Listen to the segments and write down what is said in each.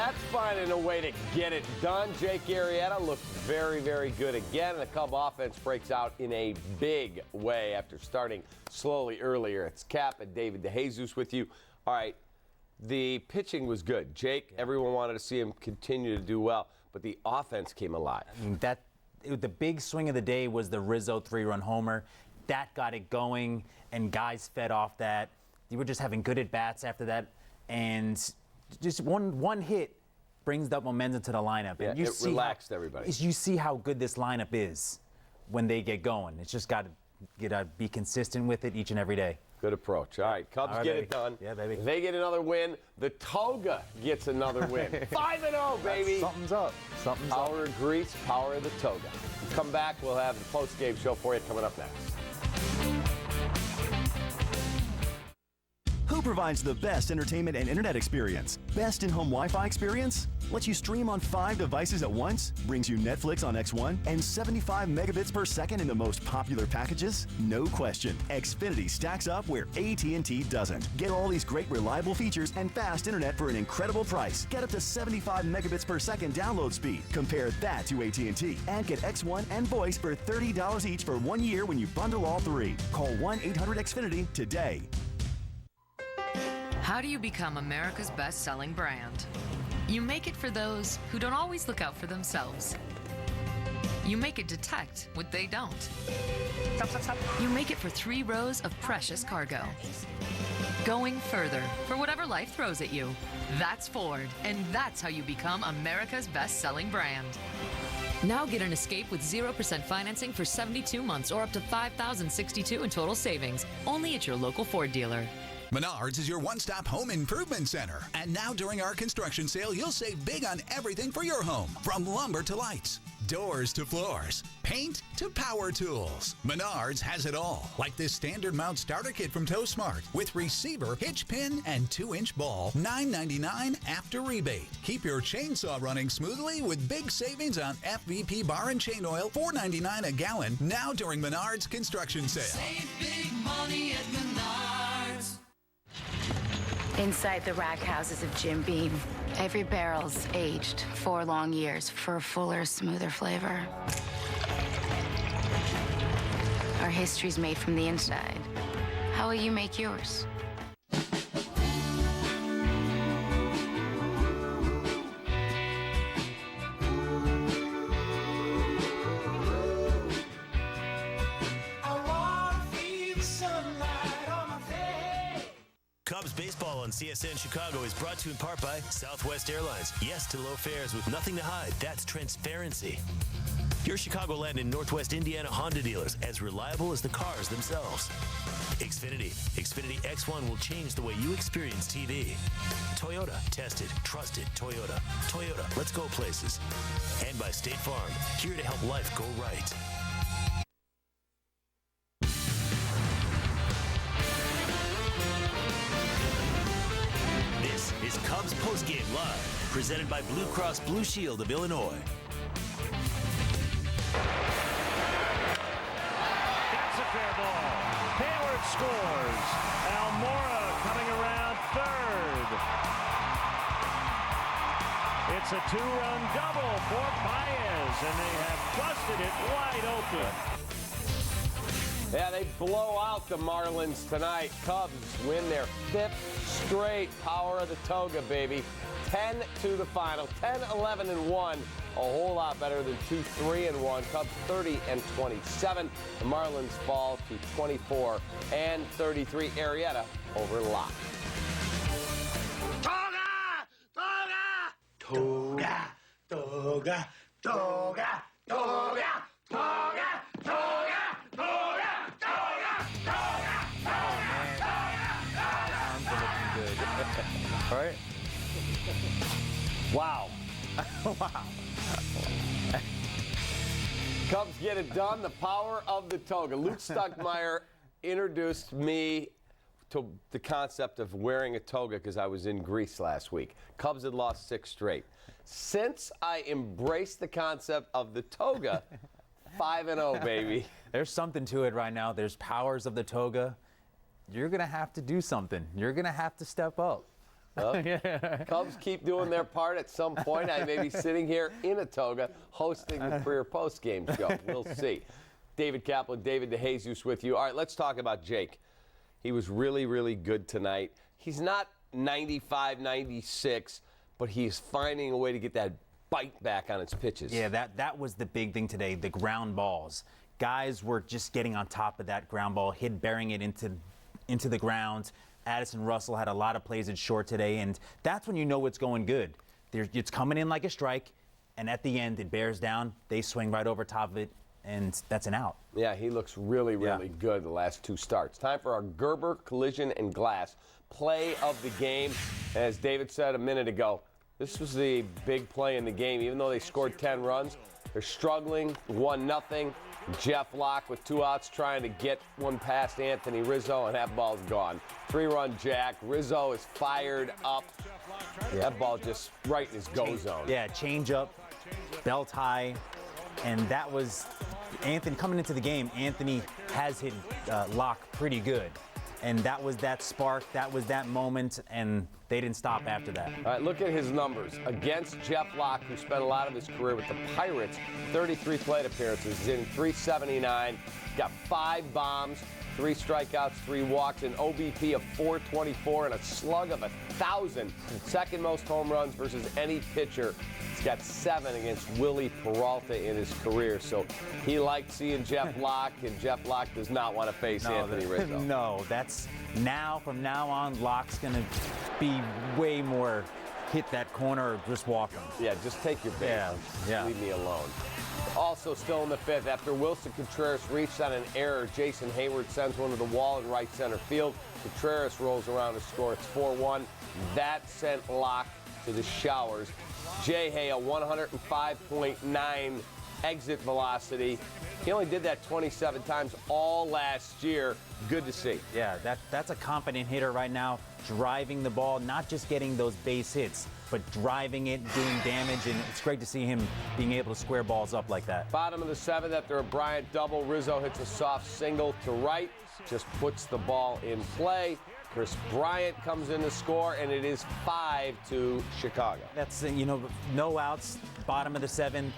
That's finding a way to get it done. Jake Arrieta looked very, very good again, and the Cub offense breaks out in a big way after starting slowly earlier. It's Cap and David DeJesus with you. All right, the pitching was good. Jake, everyone wanted to see him continue to do well, but the offense came alive. The big swing of the day was the Rizzo 3-run homer. That got it going, and guys fed off that. You were just having good at-bats after that, and just one hit brings that momentum to the lineup. Yeah, and you it relaxed everybody. You see how good this lineup is when they get going. It's just got to be consistent with it each and every day. Good approach. All right, Cubs get it done. Yeah, baby. They get another win. The Toga gets another win. 5-0, baby. Something's up. Something's up. Power of Greece, power of the Toga. Come back, we'll have the post-game show for you coming up next. Who provides the best entertainment and internet experience? Best in-home Wi-Fi experience? Lets you stream on 5 devices at once? Brings you Netflix on X1 and 75 megabits per second in the most popular packages? No question. Xfinity stacks up where AT&T doesn't. Get all these great reliable features and fast internet for an incredible price. Get up to 75 megabits per second download speed. Compare that to AT&T. And get X1 and voice for $30 each for 1 year when you bundle all 3. Call 1-800-XFINITY today. How do you become America's best-selling brand? You make it for those who don't always look out for themselves. You make it detect what they don't. You make it for 3 rows of precious cargo. Going further for whatever life throws at you. That's Ford, and that's how you become America's best-selling brand. Now get an Escape with 0% financing for 72 months or up to $5,062 in total savings. Only at your local Ford dealer. Menards is your one-stop home improvement center. And now during our construction sale, you'll save big on everything for your home. From lumber to lights, doors to floors, paint to power tools. Menards has it all. Like this standard mount starter kit from TowSmart with receiver, hitch pin, and 2-inch ball. $9.99 after rebate. Keep your chainsaw running smoothly with big savings on FVP bar and chain oil. $4.99 a gallon. Now during Menards construction sale. Save big money at Menards. Inside the rack houses of Jim Beam, every barrel's aged 4 long years for a fuller, smoother flavor. Our history's made from the inside. How will you make yours? Cubs baseball on CSN Chicago is brought to you in part by Southwest Airlines. Yes to low fares with nothing to hide. That's transparency. Your Chicagoland and Northwest Indiana Honda dealers, as reliable as the cars themselves. Xfinity. Xfinity X1 will change the way you experience TV. Toyota. Tested. Trusted. Toyota. Toyota. Let's go places. And by State Farm. Here to help life go right. This is Cubs Postgame Live, presented by Blue Cross Blue Shield of Illinois. That's a fair ball. Hayward scores. Almora coming around third. It's a 2-run double for Baez, and they have busted it wide open. Yeah, they blow out the Marlins tonight. Cubs win their 5th straight. Power of the Toga, baby. 10 to the final. 10-11-1. A whole lot better than 2-3-1. Cubs 30-27. The Marlins fall to 24-33. Arrieta over Locke. Toga! Toga! Toga! Toga! Toga! Toga! Toga! All right. Wow. Wow. Cubs get it done. The power of the Toga. Luke Stuckmeyer introduced me to the concept of wearing a toga because I was in Greece last week. Cubs had lost 6 straight. Since I embraced the concept of the toga, 5-0, baby. There's something to it right now. There's powers of the toga. You're going to have to do something. You're going to have to step up. Well, Cubs keep doing their part. At some point, I may be sitting here in a toga hosting the career post-game show. We'll see. David Kaplan, David DeJesus with you. All right, let's talk about Jake. He was really, really good tonight. He's not 95, 96, but he's finding a way to get that bite back on his pitches. Yeah, that was the big thing today, the ground balls. Guys were just getting on top of that ground ball, burying it into the ground. Addison Russell had a lot of plays at short today, and that's when you know it's going good. It's coming in like a strike, and at the end, it bears down. They swing right over top of it, and that's an out. Yeah, he looks really, really good the last two starts. Time for our Gerber Collision and Glass play of the game. As David said a minute ago, this was the big play in the game. Even though they scored 10 runs, they're struggling, 1-0. Jeff Locke with 2 outs trying to get one past Anthony Rizzo, and that ball's gone. 3-run jack. Rizzo is fired up. That ball just right in his go zone. Yeah, change up, belt high, and that was Anthony coming into the game. Anthony has hit Locke pretty good, and that was that spark. That was that moment, and they didn't stop after that. All right, look at his numbers. Against Jeff Locke, who spent a lot of his career with the Pirates, 33 plate appearances, he's in 379, got 5 bombs, 3 strikeouts, 3 walks, an OBP of 424, and a slug of 1,000. Second most home runs versus any pitcher. He's got 7 against Willie Peralta in his career. So he liked seeing Jeff Locke, and Jeff Locke does not want to face Anthony Rizzo. No, from now on, Locke's going to be way more hit that corner or just walk him. Yeah, just take your base. Yeah. Leave me alone. Also still in the 5th, after Wilson Contreras reached on an error, Jason Hayward sends one to the wall in right center field. Contreras rolls around to score. It's 4-1. That sent Locke to the showers. Jay Hay, a 105.9 exit velocity. He only did that 27 times all last year. Good to see. Yeah, that's a confident hitter right now, driving the ball, not just getting those base hits, but driving it, doing damage, and it's great to see him being able to square balls up like that. Bottom of the 7th, after a Bryant double, Rizzo hits a soft single to right, just puts the ball in play. Chris Bryant comes in to score, and it is 5-2 Chicago. That's, no outs, bottom of the 7th.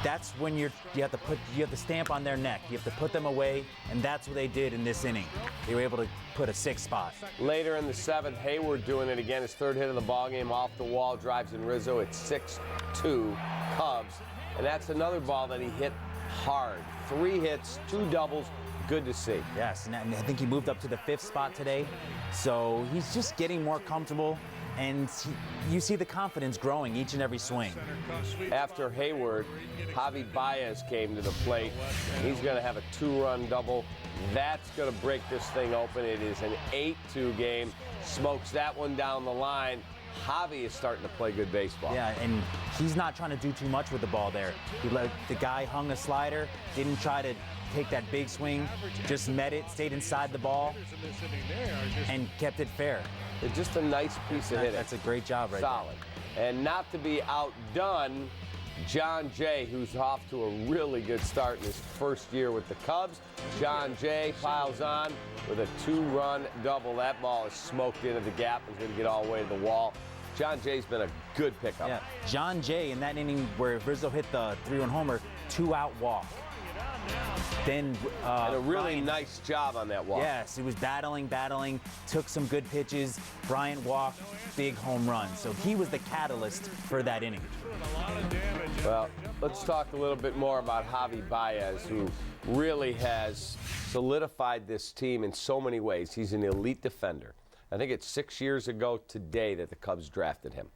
That's when you have to stamp on their neck. You have to put them away, and that's what they did in this inning. They were able to put a 6th spot. Later in the 7th, Hayward doing it again. His 3rd hit of the ballgame off the wall, drives in Rizzo. It's 6-2 Cubs, and that's another ball that he hit hard. 3 hits, 2 doubles. Good to see. Yes, and I think he moved up to the 5th spot today, so he's just getting more comfortable. And you see the confidence growing each and every swing. After Hayward, Javi Baez came to the plate. He's going to have a 2-run double. That's going to break this thing open. It is an 8-2 game. Smokes that one down the line. Javi is starting to play good baseball. Yeah, and he's not trying to do too much with the ball there. The guy hung a slider, didn't try to take that big swing, just met it, stayed inside the ball, and kept it fair. It's just a nice piece of hitting. That's a great job right Solid. And not to be outdone, John Jay, who's off to a really good start in his first year with the Cubs. John Jay piles on with a 2-run double. That ball is smoked into the gap. He's going to get all the way to the wall. John Jay's been a good pickup. Yeah, John Jay in that inning where Rizzo hit the 3-run homer, 2-out walk. Then and a really Bryant, nice job on that walk. Yes, he was battling, took some good pitches. Bryant walked, big home run. So he was the catalyst for that inning. Well, let's talk a little bit more about Javi Baez, who really has solidified this team in so many ways. He's an elite defender. I think it's 6 years ago today that the Cubs drafted him.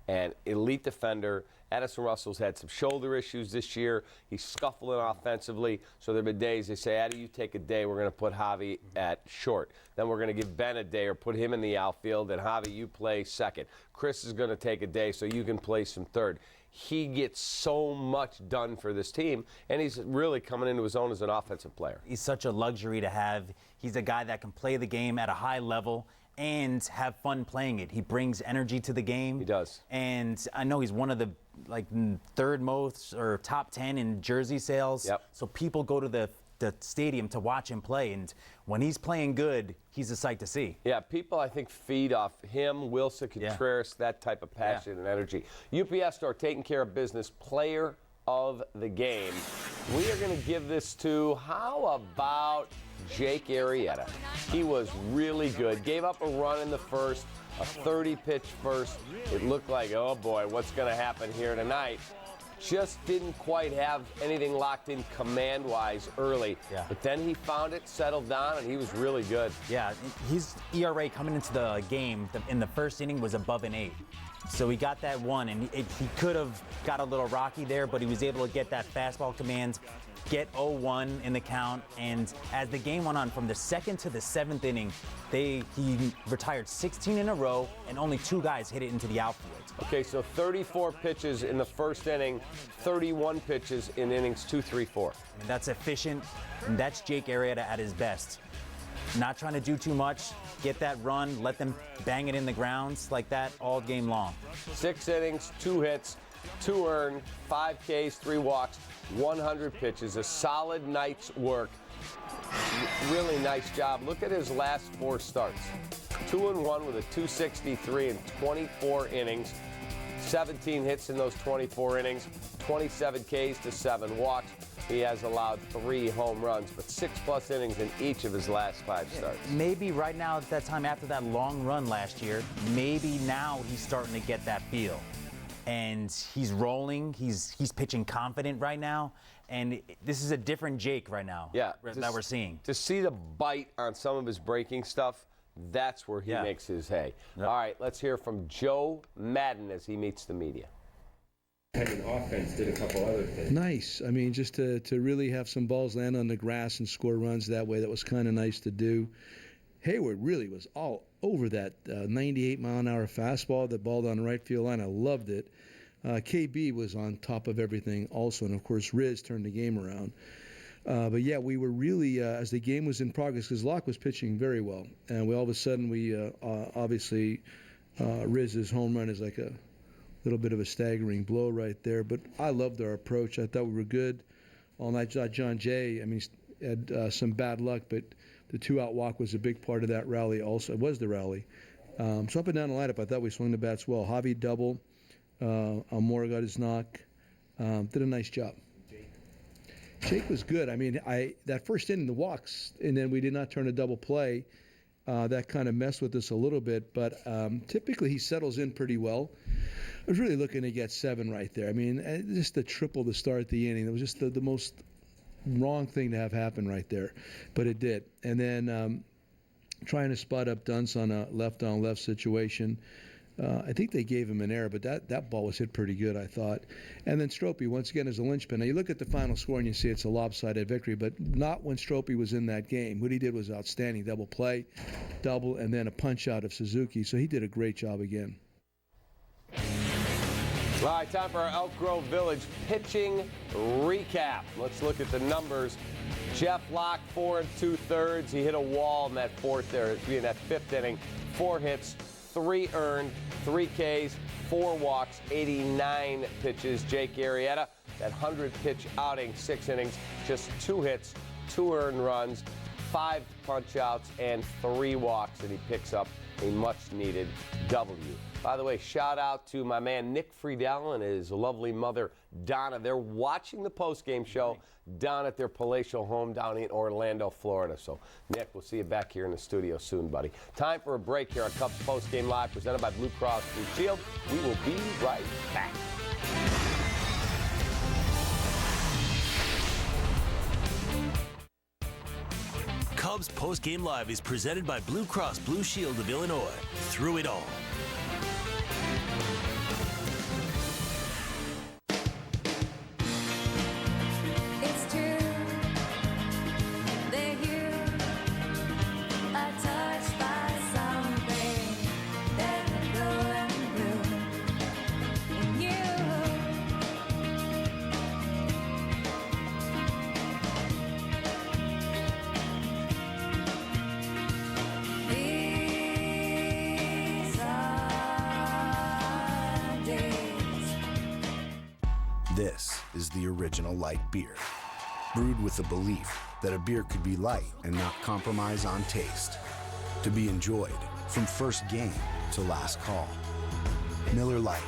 And elite defender. Addison Russell's had some shoulder issues this year. He's scuffling offensively. So there have been days they say, Addy, you take a day. We're going to put Javi at short. Then we're going to give Ben a day or put him in the outfield. And Javi, you play second. Chris is going to take a day so you can play some third. He gets so much done for this team, and he's really coming into his own as an offensive player. He's such a luxury to have. He's a guy that can play the game at a high level and have fun playing it. He brings energy to the game. He does. And I know he's one of the 3rd most or top 10 in jersey sales. Yep. So people go to the the stadium to watch him play. And when he's playing good, he's a sight to see. Yeah, people, I think, feed off him, Wilson Contreras, that type of passion and energy. UPS Store, taking care of business, player of the game. We are going to give this to, how about Jake Arrieta? He was really good. Gave up a run in the first, a 30-pitch first. It looked like, oh boy, what's going to happen here tonight? Just didn't quite have anything locked in command-wise early. Yeah. But then he found it, settled down, and he was really good. Yeah, his ERA coming into the game in the first inning was above an 8. So he got that one, and he could have got a little rocky there, but he was able to get that fastball command, get 0-1 in the count, and as the game went on, from the 2nd to the 7th inning, he retired 16 in a row, and only 2 guys hit it into the outfield. Okay, so 34 pitches in the first inning, 31 pitches in innings 2, 3, 4. I mean, that's efficient, and that's Jake Arrieta at his best. Not trying to do too much, get that run, let them bang it in the grounds like that all game long. 6 innings, 2 hits, 2 earned, 5 Ks, 3 walks, 100 pitches, a solid night's work. Really nice job. Look at his last 4 starts. 2-1 with a 263 in 24 innings. 17 hits in those 24 innings, 27 Ks to 7 walks. He has allowed 3 home runs, but 6+ innings in each of his last 5 starts. Maybe right now at that time, after that long run last year, maybe now he's starting to get that feel. And he's rolling, he's pitching confident right now, and this is a different Jake right now that we're seeing. To see the bite on some of his breaking stuff, that's where he makes his hay. Yep. All right, let's hear from Joe Madden as he meets the media. An offense did a couple other things. Nice. I mean, just to really have some balls land on the grass and score runs that way, that was kind of nice to do. Hayward really was all over that 98-mile-an-hour fastball that ball down the right field line. I loved it. KB was on top of everything also, and of course Riz turned the game around. But yeah, we were really, as the game was in progress, because Locke was pitching very well, and we all of a sudden obviously Riz's home run is like a little bit of a staggering blow right there. But I loved our approach. I thought we were good all night. John Jay, I mean, had some bad luck, but the 2-out walk was a big part of that rally also. It was the rally. So up and down the lineup, I thought we swung the bats well. Javi double. Almora got his knock. Did a nice job. Jake was good. I mean, that first inning, the walks, and then we did not turn a double play. That kind of messed with us a little bit, but typically he settles in pretty well. I was really looking to get 7 right there. I mean, just the triple to start the inning. It was just the most wrong thing to have happen right there, but it did. And then trying to spot up Dunce on a left-on-left situation. I think they gave him an error, but that ball was hit pretty good, I thought. And then Stropey, once again, is a linchpin. Now, you look at the final score and you see it's a lopsided victory, but not when Stropey was in that game. What he did was outstanding. Double play, double, and then a punch-out of Suzuki. So he did a great job again. All right, time for our Elk Grove Village pitching recap. Let's look at the numbers. Jeff Locke, 4 2/3. He hit a wall in that in that 5th inning. 4 hits, 3 earned, 3 Ks, 4 walks, 89 pitches. Jake Arrieta, that 100-pitch outing, 6 innings, just 2 hits, 2 earned runs, 5 punch-outs, and 3 walks, and he picks up a much-needed W. By the way, shout out to my man Nick Friedel and his lovely mother Donna. They're watching the postgame show down at their palatial home down in Orlando, Florida. So, Nick, we'll see you back here in the studio soon, buddy. Time for a break here on Cubs Postgame Live, presented by Blue Cross Blue Shield. We will be right back. Cubs Postgame Live is presented by Blue Cross Blue Shield of Illinois. Through it all. This is the original light beer, brewed with the belief that a beer could be light and not compromise on taste. To be enjoyed from first game to last call. Miller Lite.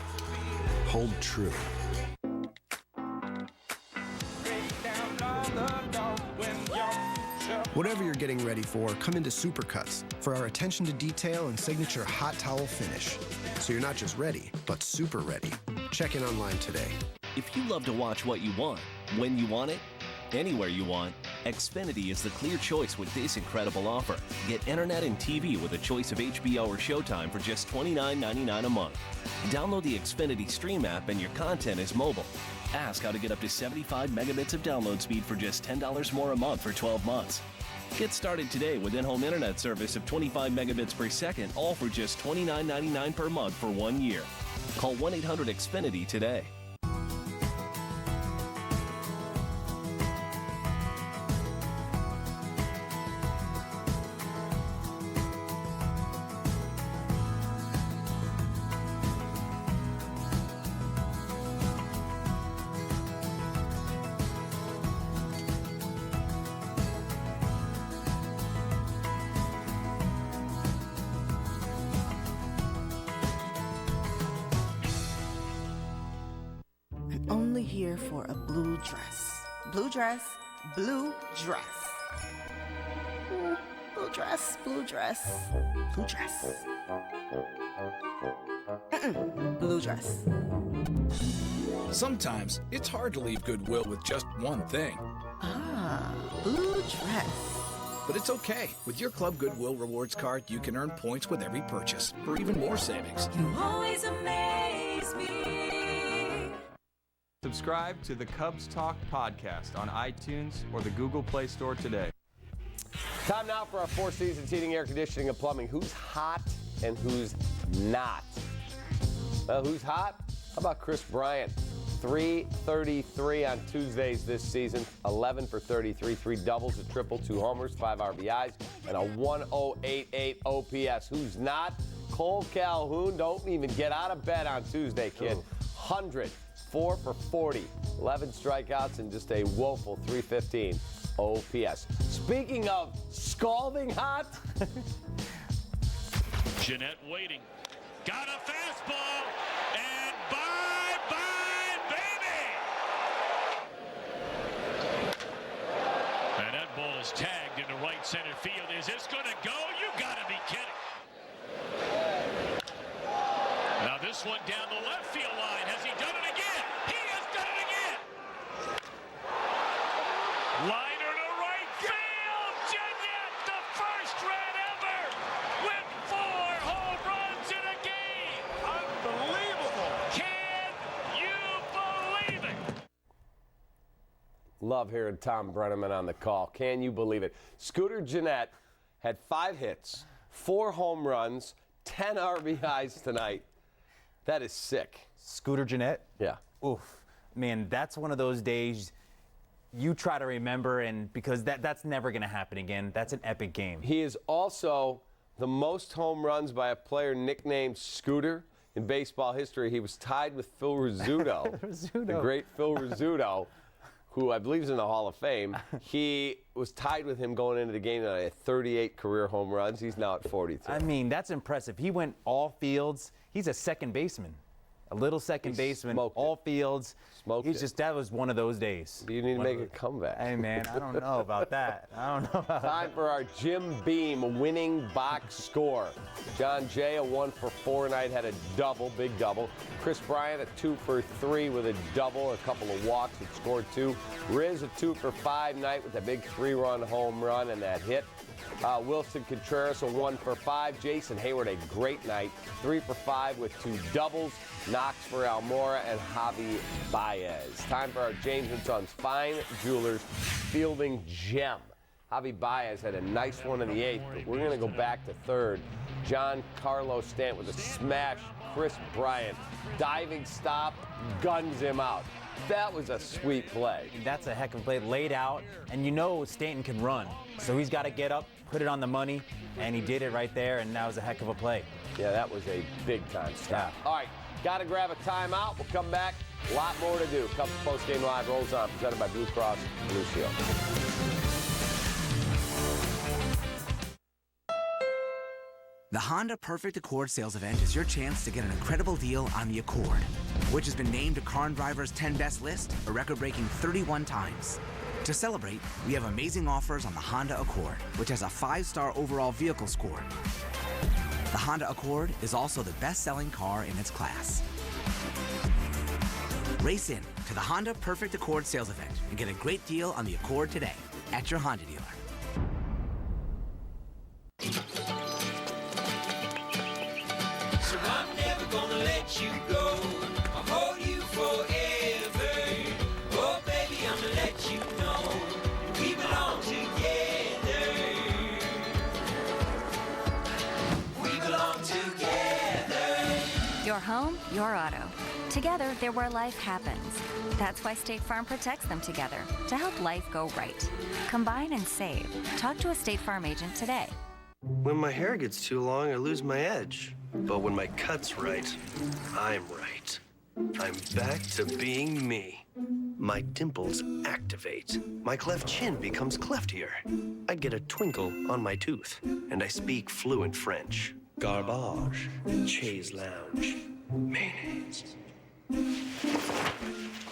Hold true. Whatever you're getting ready for, come into Supercuts for our attention to detail and signature hot towel finish. So you're not just ready, but super ready. Check in online today. If you love to watch what you want, when you want it, anywhere you want, Xfinity is the clear choice with this incredible offer. Get internet and TV with a choice of HBO or Showtime for just $29.99 a month. Download the Xfinity Stream app and your content is mobile. Ask how to get up to 75 megabits of download speed for just $10 more a month for 12 months. Get started today with in-home internet service of 25 megabits per second, all for just $29.99 per month for 1 year. Call 1-800-XFINITY today. Only here for a blue dress. Blue dress, blue dress. Blue dress, blue dress, blue dress. Blue dress. Sometimes it's hard to leave Goodwill with just one thing. Blue dress. But it's okay. With your Club Goodwill Rewards card, you can earn points with every purchase for even more savings. You always amaze me. Subscribe to the Cubs Talk podcast on iTunes or the Google Play Store today. Time now for our Four Seasons Heating, Air Conditioning, and Plumbing. Who's hot and who's not? Well, who's hot? How about Chris Bryant? 333 on Tuesdays this season, 11 for 33, 3 doubles, a triple, 2 homers, 5 RBIs, and a 1088 OPS. Who's not? Cole Calhoun. Don't even get out of bed on Tuesday, kid. 100. 4 for 40, 11 strikeouts, and just a woeful 315 OPS. Speaking of scalding hot. Jeanette waiting. Got a fastball, and bye-bye, baby! And that ball is tagged into right center field. Is this going to go? You got to be kidding. Now this one down the left field line. Has he done it again? He has done it again! Liner to right field! Jeanette, the first run ever! With 4 home runs in a game! Unbelievable! Can you believe it? Love hearing Tom Brenneman on the call. Can you believe it? Scooter Jeanette had 5 hits, 4 home runs, 10 RBIs tonight. That is sick. Scooter Jeanette? Yeah. Oof. Man, that's one of those days you try to remember, and because that's never going to happen again. That's an epic game. He is also the most home runs by a player nicknamed Scooter in baseball history. He was tied with Phil Rizzuto, the great Phil Rizzuto, who I believe is in the Hall of Fame. He was tied with him going into the game at 38 career home runs. He's now at 42. I mean, that's impressive. He went all fields. He's a second baseman. A little second baseman, all fields. That was one of those days. You need to make a comeback. Hey, man, I don't know about that. I don't know about Time for our Jim Beam winning box score. John Jay, a 1 for 4 night, had a double, big double. Chris Bryant, a 2 for 3 with a double, a couple of walks, and scored 2. Riz, a 2 for 5 night with a big 3-run home run and that hit. Wilson Contreras, a 1 for 5. Jason Hayward, a great night, 3 for 5 with 2 doubles. Knox for Almora and Javi Baez. Time for our James & Sons Fine Jewelers Fielding Gem. Javi Baez had a nice one in the 8th, but we're going to go back to 3rd. John Carlos Stanton with a smash. Chris Bryant, diving stop, guns him out. That was a sweet play. That's a heck of a play. Laid out, and you know Stanton can run. So he's got to get up, put it on the money, and he did it right there, and that was a heck of a play. Yeah, that was a big-time stop. Yeah. All right, got to grab a timeout. We'll come back. A lot more to do. Cubs Postgame Live rolls on, presented by Blue Cross Blue Shield. The Honda Perfect Accord sales event is your chance to get an incredible deal on the Accord, which has been named to Car and Driver's 10 Best list a record-breaking 31 times. To celebrate, we have amazing offers on the Honda Accord, which has a 5-star overall vehicle score. The Honda Accord is also the best-selling car in its class. Race in to the Honda Perfect Accord sales event and get a great deal on the Accord today at your Honda dealer. So I'm never gonna let you go. I'll hold you forever. Oh, baby, I'm gonna let you know we belong together. We belong together. Your home, your auto. Together, they're where life happens. That's why State Farm protects them together, to help life go right. Combine and save. Talk to a State Farm agent today. When my hair gets too long, I lose my edge. But when my cut's right, I'm right. I'm back to being me. My dimples activate. My cleft chin becomes cleftier. I get a twinkle on my tooth, and I speak fluent French. Garbage, chaise lounge, mayonnaise.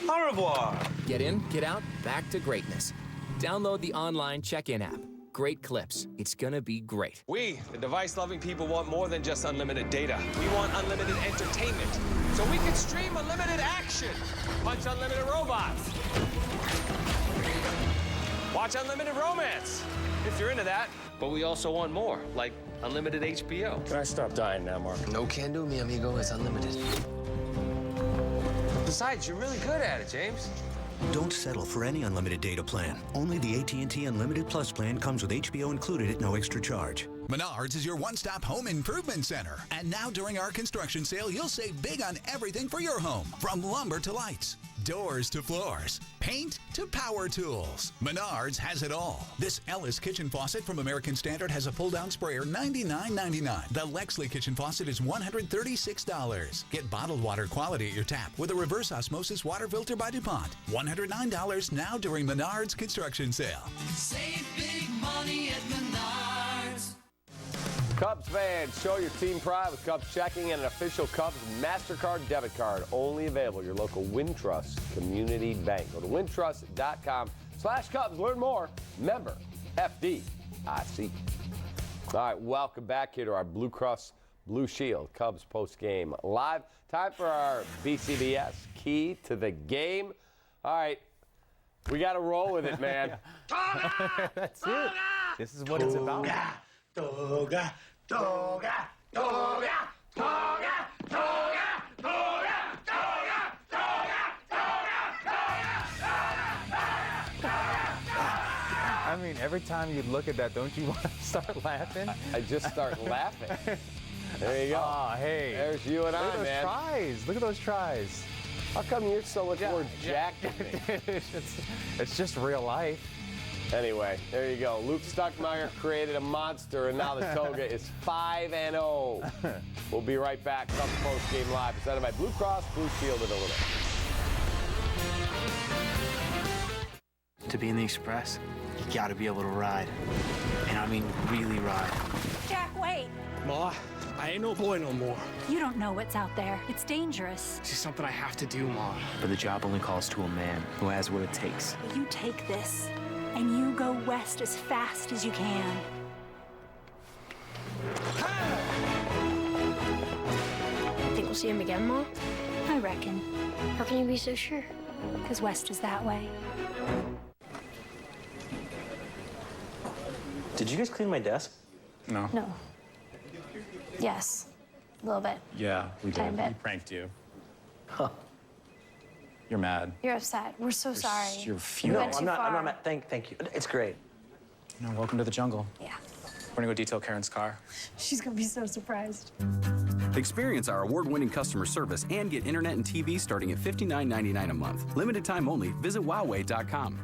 Au revoir. Get in, get out, back to greatness. Download the online check-in app. Great clips. It's gonna be great. We, the device-loving people, want more than just unlimited data. We want unlimited entertainment, so we can stream unlimited action, punch unlimited robots, watch unlimited romance, if you're into that. But we also want more, like unlimited HBO. Can I stop dying now, Mark? No can do, mi amigo. It's unlimited. Besides, you're really good at it, James. Don't settle for any unlimited data plan. Only the AT&T Unlimited Plus plan comes with HBO included at no extra charge. Menards is your one-stop home improvement center. And now during our construction sale, you'll save big on everything for your home. From lumber to lights, doors to floors, paint to power tools. Menards has it all. This Ellis kitchen faucet from American Standard has a pull-down sprayer, $99.99. The Lexley kitchen faucet is $136. Get bottled water quality at your tap with a reverse osmosis water filter by DuPont. $109 now during Menards construction sale. Save big money at Menards. Cubs fans, show your team pride with Cubs checking and an official Cubs MasterCard debit card. Only available at your local Wintrust Community Bank. Go to wintrust.com/Cubs. Learn more. Member FDIC. All right, welcome back here to our Blue Cross Blue Shield Cubs post-game live. Time for our BCBS key to the game. All right, we got to roll with it, man. That's it. This is what it's about. Toga, toga, toga, toga, toga, toga, I mean, every time you look at that, don't you want to start laughing? I just start laughing. There you go. Oh, hey. There's you and Look at those man. tries. Look at those tries. How come you're so much more jacked than me? It's just real life. Anyway, there you go. Luke Stuckmeyer created a monster, and now the Toga is 5-0. We'll be right back. Cubs Post Game Live, presented by Blue Cross Blue Shield of Illinois. To be in the Express, you gotta be able to ride. And I mean really ride. Jack, wait. Ma, I ain't no boy no more. You don't know what's out there. It's dangerous. This is something I have to do, Ma. But the job only calls to a man who has what it takes. You take this, and you go west as fast as you can. Think we'll see him again, Ma? I reckon. How can you be so sure? Because west is that way. Did you guys clean my desk? No. No. Yes. A little bit. Yeah, we did. Tiny bit. We pranked you. Huh. You're mad. You're upset. We're so sorry. You're We furious. went too far. I'm not. Thank you. It's great. No, welcome to the jungle. Yeah. We're gonna go detail Karen's car. She's gonna be so surprised. Experience our award-winning customer service and get internet and TV starting at $59.99 a month. Limited time only. Visit Huawei.com.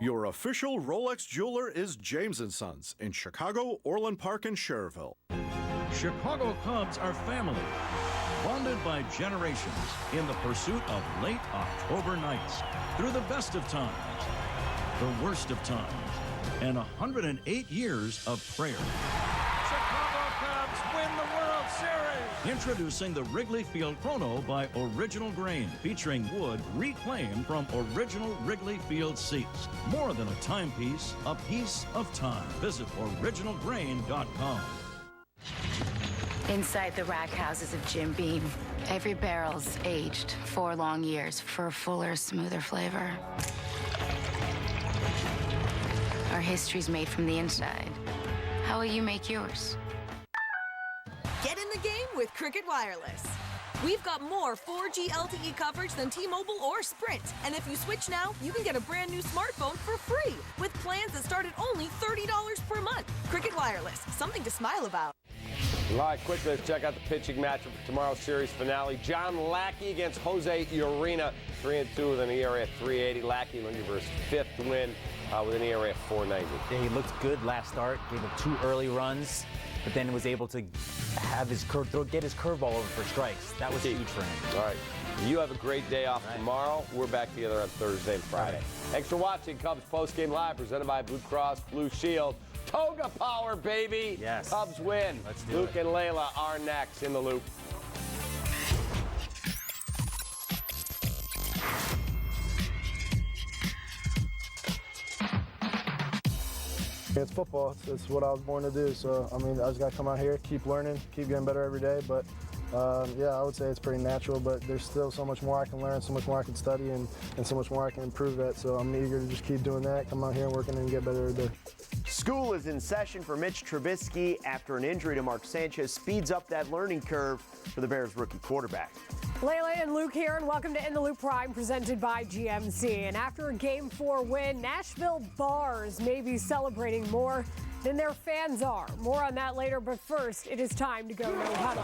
Your official Rolex jeweler is James & Sons in Chicago, Orland Park, and Cherville. Chicago Cubs are family, bonded by generations in the pursuit of late October nights through the best of times, the worst of times, and 108 years of prayer. Chicago Cubs win the World Series. Introducing the Wrigley Field Chrono by Original Grain, featuring wood reclaimed from original Wrigley Field seats. More than a timepiece, a piece of time. Visit originalgrain.com. Inside the rack houses of Jim Beam, every barrel's aged 4 long years for a fuller, smoother flavor. Our history's made from the inside. How will you make yours? Get in the game with Cricket Wireless. We've got more 4G LTE coverage than T-Mobile or Sprint. And if you switch now, you can get a brand new smartphone for free with plans that start at only $30 per month. Cricket Wireless, something to smile about. All right, quickly, let's check out the pitching matchup for tomorrow's series finale. John Lackey against Jose Urena, 3-2 with an ERA at 3.80. Lackey looking for his 5th win with an ERA at 4.90. Yeah, he looked good last start, gave up 2 early runs, but then was able to have his get his curveball over for strikes. That was huge for him. All right. You have a great day off tomorrow. We're back together on Thursday and Friday. Thanks for watching Cubs Postgame Live, presented by Blue Cross Blue Shield. Toga power, baby. Yes. Cubs win. Let's do Luke it. and Layla are next in the loop. It's football. It's what I was born to do. So, I mean, I just got to come out here, keep learning, keep getting better every day. But, yeah, I would say it's pretty natural, but there's still so much more I can learn, so much more I can study, and so much more I can improve at. So I'm eager to just keep doing that, come out here and working and get better every day. School is in session for Mitch Trubisky after an injury to Mark Sanchez speeds up that learning curve for the Bears rookie quarterback. Layla and Luke here, and welcome to In the Loop Prime, presented by GMC. And after a Game 4 win, Nashville bars may be celebrating more than their fans are. More on that later, but first, it is time to go no huddle.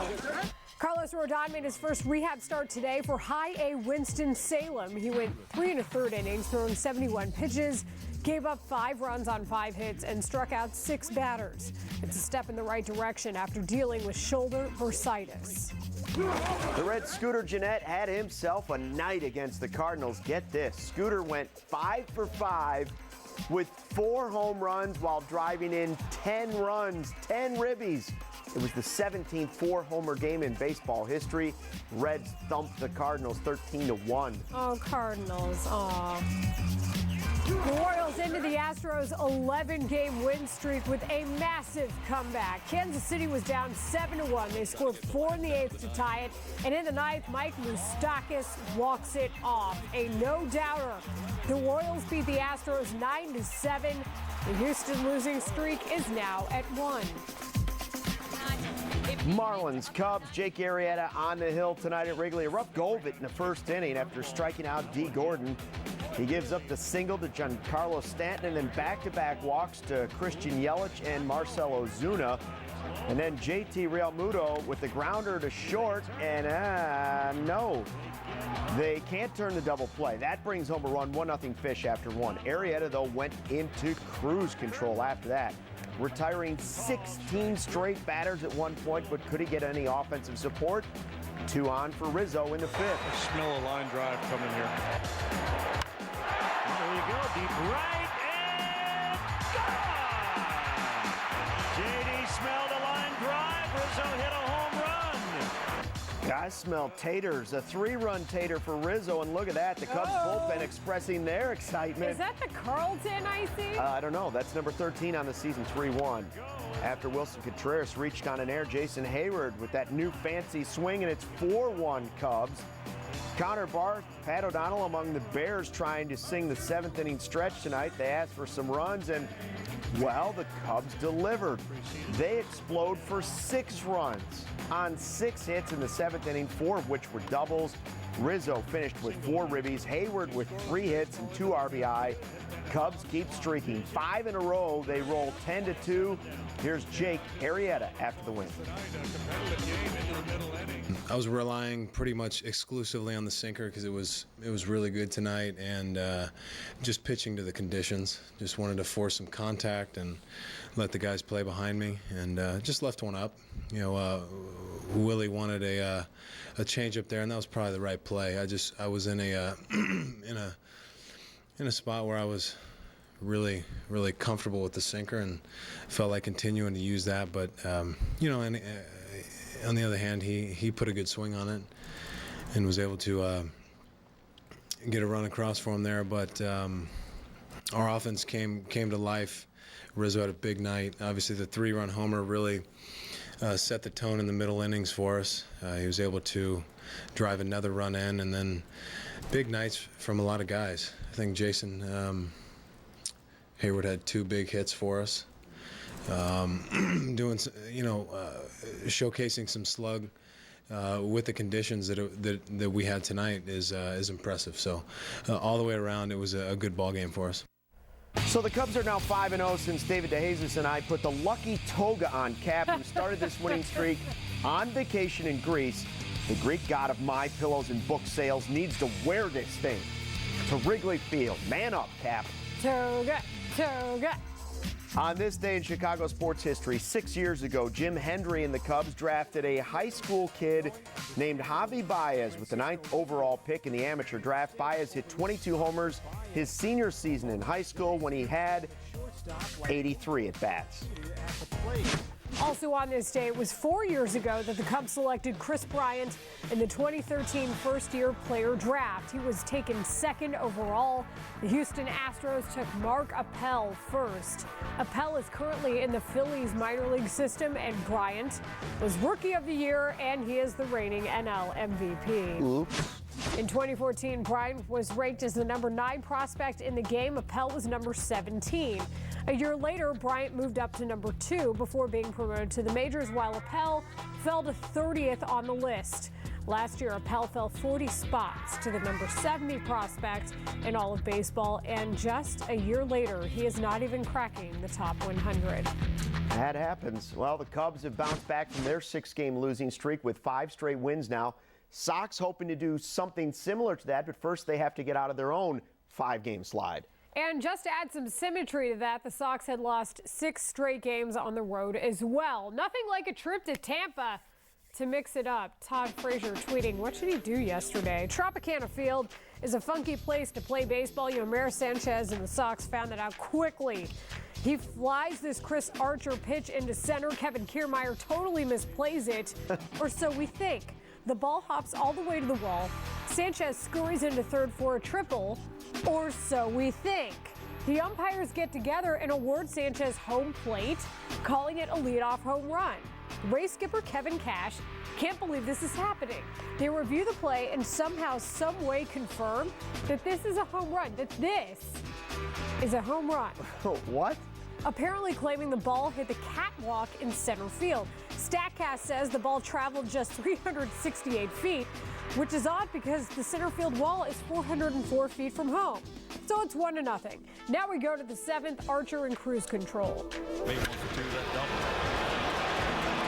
Carlos Rodon made his first rehab start today for High A Winston-Salem. He went 3 1/3 innings, throwing 71 pitches, gave up 5 runs on 5 hits, and struck out 6 batters. It's a step in the right direction after dealing with shoulder bursitis. The Red Scooter Jeanette had himself a night against the Cardinals. Get this, Scooter went 5 for 5 with 4 home runs while driving in 10 runs, 10 ribbies. It was the 17th 4-homer game in baseball history. Reds thumped the Cardinals 13-1. Oh, Cardinals, aw. The Royals into the Astros' 11-game win streak with a massive comeback. Kansas City was down 7-1. They scored 4 in the 8th to tie it. And in the 9th, Mike Moustakas walks it off. A no-doubter. The Royals beat the Astros 9-7. The Houston losing streak is now at 1. Marlins, Cubs, Jake Arrieta on the hill tonight at Wrigley. A rough go of it in the first inning after striking out D. Gordon. He gives up the single to Giancarlo Stanton and then back-to-back walks to Christian Yelich and Marcell Ozuna. And then JT Realmuto with the grounder to short, and no. They can't turn the double play. That brings home a run, 1-0 Fish after 1. Arrieta, though, went into cruise control after that, retiring 16 straight batters at one point, but could he get any offensive support? 2 on for Rizzo in the 5th. I smell a line drive coming here. There you go, deep right, and gone! JD smelled a line drive. Rizzo hit a home run. Guys smell taters. A 3-run tater for Rizzo, and look at that. The Cubs bullpen expressing their excitement. Is that the Carlton I see? I don't know. That's number 13 on the season, 3-1. After Wilson Contreras reached on an air, Jason Hayward with that new fancy swing, and it's 4-1 Cubs. Connor Barth, Pat O'Donnell among the Bears trying to sing the 7th inning stretch tonight. They asked for some runs, and, well, the Cubs delivered. They explode for 6 runs on 6 hits in the 7th inning, 4 of which were doubles. Rizzo finished with 4 ribbies. Hayward with 3 hits and 2 RBI. Cubs keep streaking 5 in a row. They roll 10-2. Here's Jake Arrieta after the win. I was relying pretty much exclusively on the sinker because it was really good tonight, and just pitching to the conditions. Just wanted to force some contact and let the guys play behind me, and just left one up. Willie wanted a changeup there, and that was probably the right play. I was in a in a spot where I was really comfortable with the sinker and felt like continuing to use that, but on the other hand, he put a good swing on it and was able to get a run across for him there. But our offense came to life. Rizzo had a big night. Obviously, the 3-run homer really set the tone in the middle innings for us. He was able to drive another run in, and then big nights from a lot of guys. I think Jason Hayward had 2 big hits for us. Doing, showcasing some slug with the conditions that we had tonight is impressive. So all the way around, it was a good ball game for us. So the Cubs are now 5-0 since David DeJesus and I put the lucky toga on Cap, who started this winning streak on vacation in Greece. The Greek god of my pillows and book sales needs to wear this thing to Wrigley Field. Man up, Cap. Toga, toga. On this day in Chicago sports history, 6 years ago, Jim Hendry and the Cubs drafted a high school kid named Javi Baez with the 9th overall pick in the amateur draft. Baez hit 22 homers his senior season in high school when he had 83 at-bats. Also on this day, it was 4 years ago that the Cubs selected Chris Bryant in the 2013 first-year player draft. He was taken 2nd overall. The Houston Astros took Mark Appel first. Appel is currently in the Phillies minor league system, and Bryant was Rookie of the Year, and he is the reigning NL MVP. Oops. In 2014, Bryant was ranked as the number 9 prospect in the game. Appel was number 17. A year later, Bryant moved up to number 2 before being promoted to the majors, while Appel fell to 30th on the list. Last year, Appel fell 40 spots to the number 70 prospect in all of baseball, and just a year later, he is not even cracking the top 100. That happens. Well, the Cubs have bounced back from their 6-game losing streak with 5 straight wins now. Sox hoping to do something similar to that, but first they have to get out of their own 5-game slide. And just to add some symmetry to that, the Sox had lost 6 straight games on the road as well. Nothing like a trip to Tampa to mix it up. Todd Frazier tweeting, what should he do yesterday? Tropicana Field is a funky place to play baseball. Yomar Sanchez and the Sox found that out quickly. He flies this Chris Archer pitch into center. Kevin Kiermaier totally misplays it, or so we think. The ball hops all the way to the wall. Sanchez scurries into third for a triple, or so we think. The umpires get together and award Sanchez home plate, calling it a leadoff home run. Race skipper Kevin Cash can't believe this is happening. They review the play and somehow, some way confirm that this is a home run, that this is a home run. What? Apparently claiming the ball hit the catwalk in center field. StatCast says the ball traveled just 368 feet, which is odd because the center field wall is 404 feet from home. So it's 1-0. Now we go to the 7th, Archer in cruise control.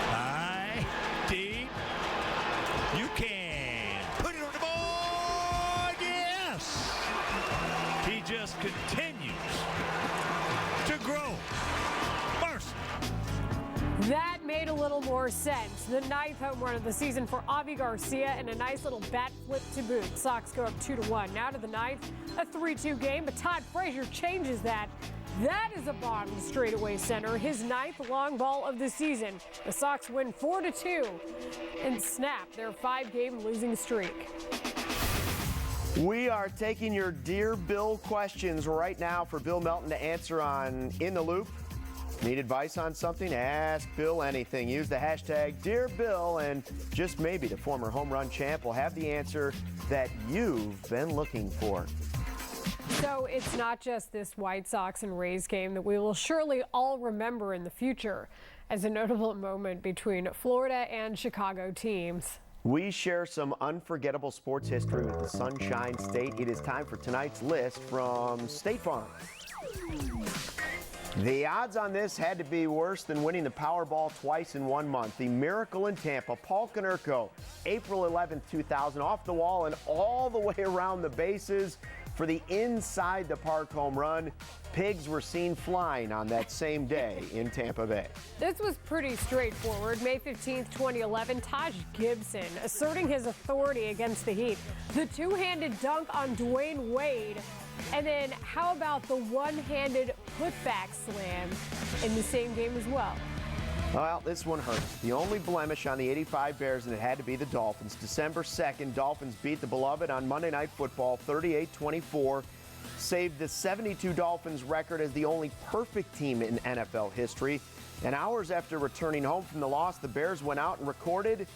High, deep, you can put it on the board, yes! He just continues to grow. Mercy. That made a little more sense. The 9th home run of the season for Avi Garcia and a nice little bat flip to boot. Sox go up 2-1. Now to the 9th, a 3-2 game, but Todd Frazier changes that. That is a bomb to straightaway center, his 9th long ball of the season. The Sox win 4-2 and snap their 5-game losing streak. We are taking your Dear Bill questions right now for Bill Melton to answer on In the Loop. Need advice on something? Ask Bill anything. Use the hashtag Dear Bill, and just maybe the former home run champ will have the answer that you've been looking for. So it's not just this White Sox and Rays game that we will surely all remember in the future as a notable moment between Florida and Chicago teams. We share some unforgettable sports history with the Sunshine State. It is time for tonight's list from State Farm. The odds on this had to be worse than winning the Powerball twice in 1 month. The miracle in Tampa, Paul Konerko, April 11th, 2000, off the wall and all the way around the bases for the inside the park home run. Pigs were seen flying on that same day in Tampa Bay. This was pretty straightforward. May 15th, 2011, Taj Gibson asserting his authority against the Heat. The two-handed dunk on Dwayne Wade. And then how about the one-handed putback slam in the same game as well? Well, this one hurts. The only blemish on the 85 Bears, and it had to be the Dolphins. December 2nd, Dolphins beat the beloved on Monday Night Football 38-24, saved the 72 Dolphins record as the only perfect team in NFL history. And hours after returning home from the loss, the Bears went out and recorded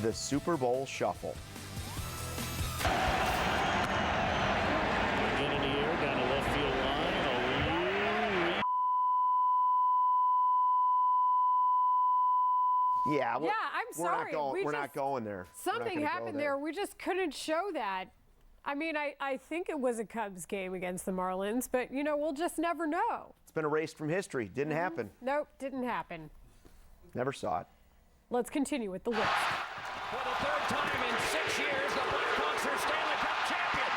the Super Bowl Shuffle. Beginning of the year, down the left field line. Yeah, I'm sorry. We're not going there. Something happened there. We just couldn't show that. I mean, I think it was a Cubs game against the Marlins, but, you know, we'll just never know. It's been erased from history. Didn't happen. Nope, didn't happen. Never saw it. Let's continue with the list. For the third time in 6 years, the Blackhawks are Stanley Cup champions.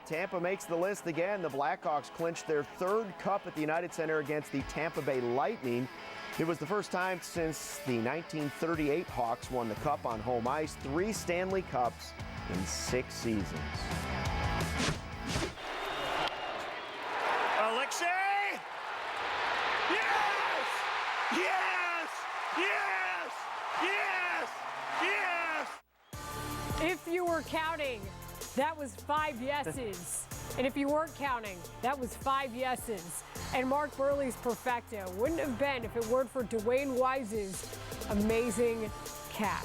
Tampa makes the list again. The Blackhawks clinched their third cup at the United Center against the Tampa Bay Lightning. It was the first time since the 1938 Hawks won the cup on home ice. 3 Stanley Cups in 6 seasons. Alexei! Yes! Yes! Yes! Yes! Yes! If you were counting, that was 5 yeses. And if you weren't counting, that was 5 yeses. And Mark Burley's perfecto wouldn't have been if it weren't for Dwayne Wise's amazing catch.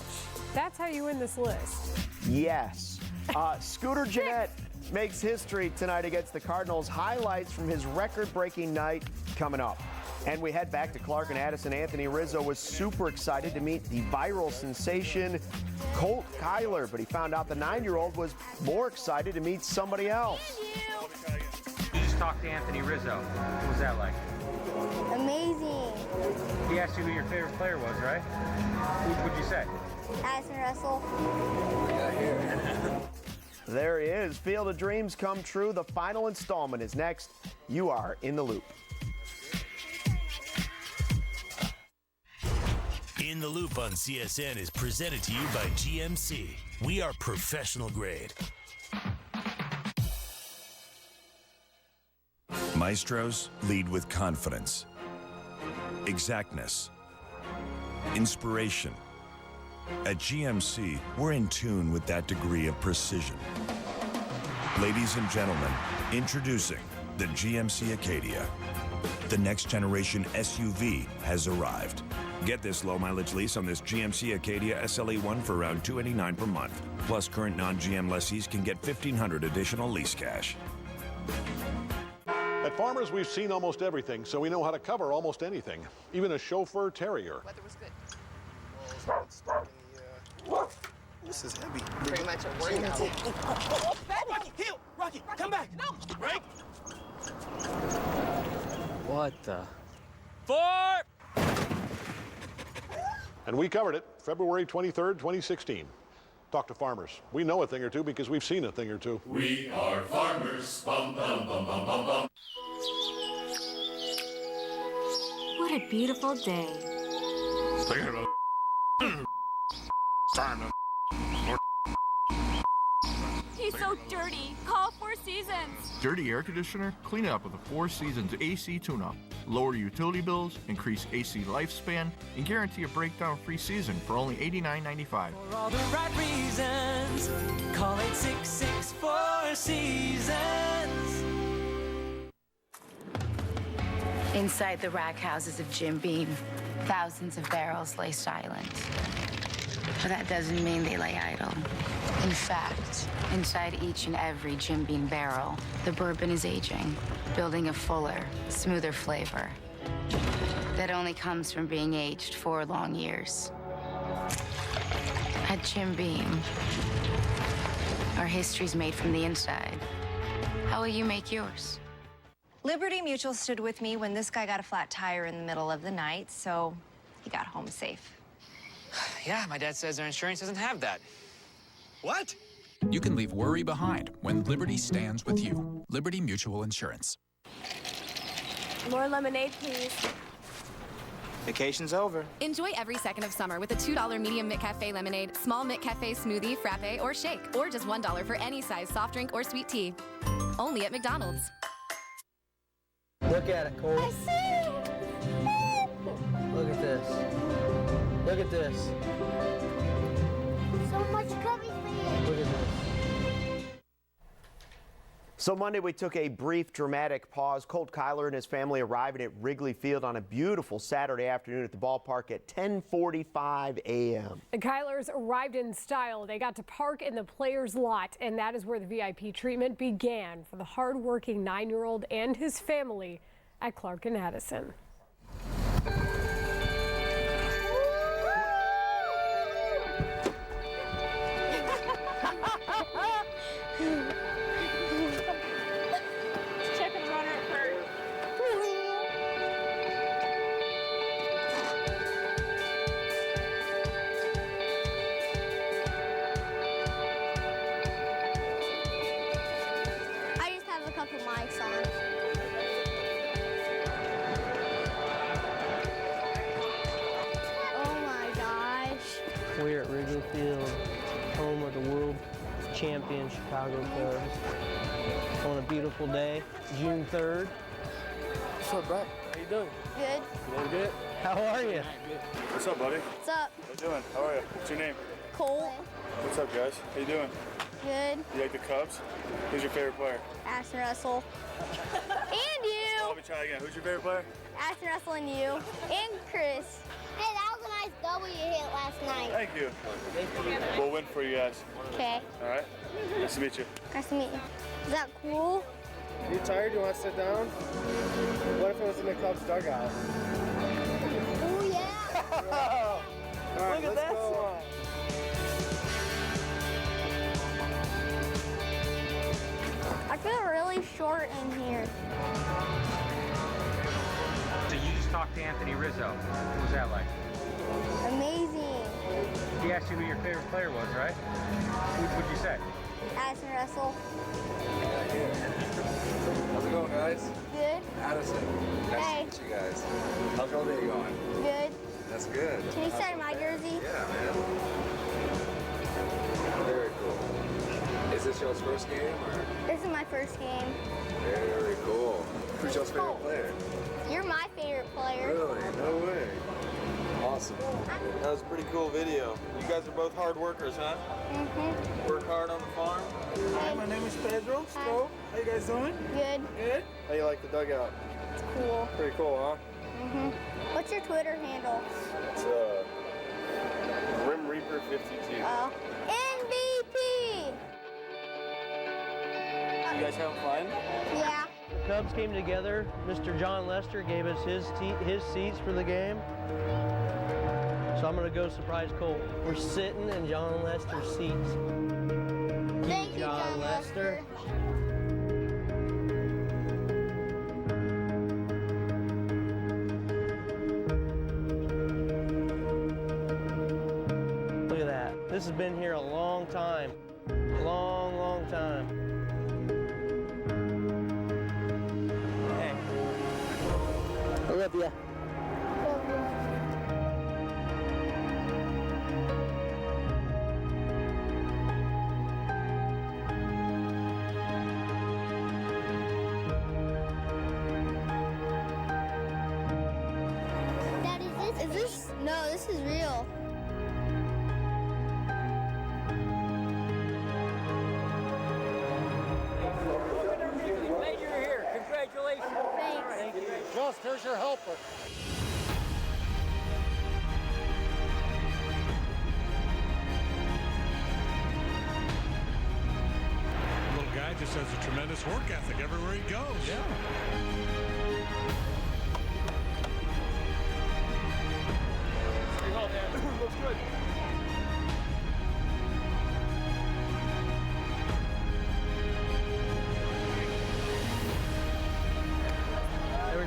That's how you win this list. Yes. Scooter Gennett makes history tonight against the Cardinals. Highlights from his record-breaking night coming up. And we head back to Clark and Addison. Anthony Rizzo was super excited to meet the viral sensation Colt Kyler, but he found out the 9-year-old was more excited to meet somebody else. You just talked to Anthony Rizzo. What was that like? Amazing. He asked you who your favorite player was, right? Who'd you say? Addison Russell. There he is. Field of Dreams come true. The final installment is next. You are in the loop. In the Loop on CSN is presented to you by GMC. We are professional grade. Maestros lead with confidence, exactness, inspiration. At GMC, we're in tune with that degree of precision. Ladies and gentlemen, introducing the GMC Acadia. The next generation SUV has arrived. Get this low-mileage lease on this GMC Acadia SLE1 for around $289 per month. Plus, current non-GM lessees can get $1,500 additional lease cash. At Farmers, we've seen almost everything, so we know how to cover almost anything, even a chauffeur terrier. Weather was good. This is heavy. Pretty much a workout. Rocky, heel! Rocky, come back! No! Break! What the? 4! And we covered it February 23rd, 2016. Talk to Farmers. We know a thing or two because we've seen a thing or two. We are farmers. Bum, bum, bum, bum, bum, bum. What a beautiful day. He's so dirty. Call Four Seasons. Dirty air conditioner? Clean it up with a Four Seasons AC tune-up. Lower utility bills, increase AC lifespan, and guarantee a breakdown-free season for only $89.95. For all the right reasons, call 866-4 Seasons. Inside the rack houses of Jim Beam, thousands of barrels lay silent. But that doesn't mean they lay idle. In fact, inside each and every Jim Beam barrel, the bourbon is aging, building a fuller, smoother flavor that only comes from being aged 4 long years. At Jim Beam, our Our history's made from the inside. How will you make yours? Liberty Mutual stood with me when this guy got a flat tire in the middle of the night, so he got home safe. Yeah, my dad says their insurance doesn't have that. What? You can leave worry behind when Liberty stands with you. Liberty Mutual Insurance. More lemonade, please. Vacation's over. Enjoy every second of summer with a $2 medium McCafe lemonade, small McCafe smoothie, frappe, or shake, or just $1 for any size soft drink or sweet tea. Only at McDonald's. Look at it, Cole. I see. Look at this. Look at this. So much cubby food. Look at this. So Monday we took a brief dramatic pause. Colt Kyler and his family arriving at Wrigley Field on a beautiful Saturday afternoon at the ballpark at 10:45 a.m. The Kylers arrived in style. They got to park in the players' lot, and that is where the VIP treatment began for the hardworking 9-year-old and his family at Clark and Addison. Mics on. Oh my gosh. We're at Wrigley Field, home of the world champion Chicago Cubs. On a beautiful day, June 3rd. What's up, bro? How you doing? Good. You doing good? How are you? What's up, buddy? What's up? How you doing? How are you? What's your name? Cole. What's up, guys? How you doing? Good. You like the Cubs? Who's your favorite player? Ashton Russell. And you. Let me try again. Who's your favorite player? Ashton Russell and you. And Chris. Hey, that was a nice double you hit last night. Thank you. We'll win for you guys. Okay. All right? Nice to meet you. Nice to meet you. Is that cool? You tired? You want to sit down? What if it was in the Cubs dugout? Oh, yeah. All right, Look at let's that go. song. I feel really short in here. So you just talked to Anthony Rizzo. What was that like? Amazing. He asked you who your favorite player was, right? What'd you say? Ashton Russell. How's it going, guys? Good. Addison. Nice Hey. to meet you guys. How's your day going? Good. That's good. Can you sign my jersey? Yeah, man. Very cool. Is this y'all's first game, or? This is my first game. Very cool. Who's y'all's favorite player? You're my favorite player. Really? No way. Awesome. That was a pretty cool video. You guys are both hard workers, huh? Mm-hmm. Work hard on the farm? Hi, my name is Pedro. How you guys doing? Good. Good. How you like the dugout? It's cool. Pretty cool, huh? Mm-hmm. What's your Twitter handle? It's Rim Reaper 52. MVP! You guys having fun? Yeah. The Cubs came together. Mr. John Lester gave us his seats for the game. So I'm going to go surprise Cole. We're sitting in John Lester's seats. Thank you, John Lester. Look at that. This has been here a long time. Long, long time. Hey. Olivia. Daddy, is this? No, this is real. Glad you're here. Congratulations. Thanks. Josh, there's your helper. Little guy just has a tremendous work ethic everywhere he goes. Yeah. Looks good.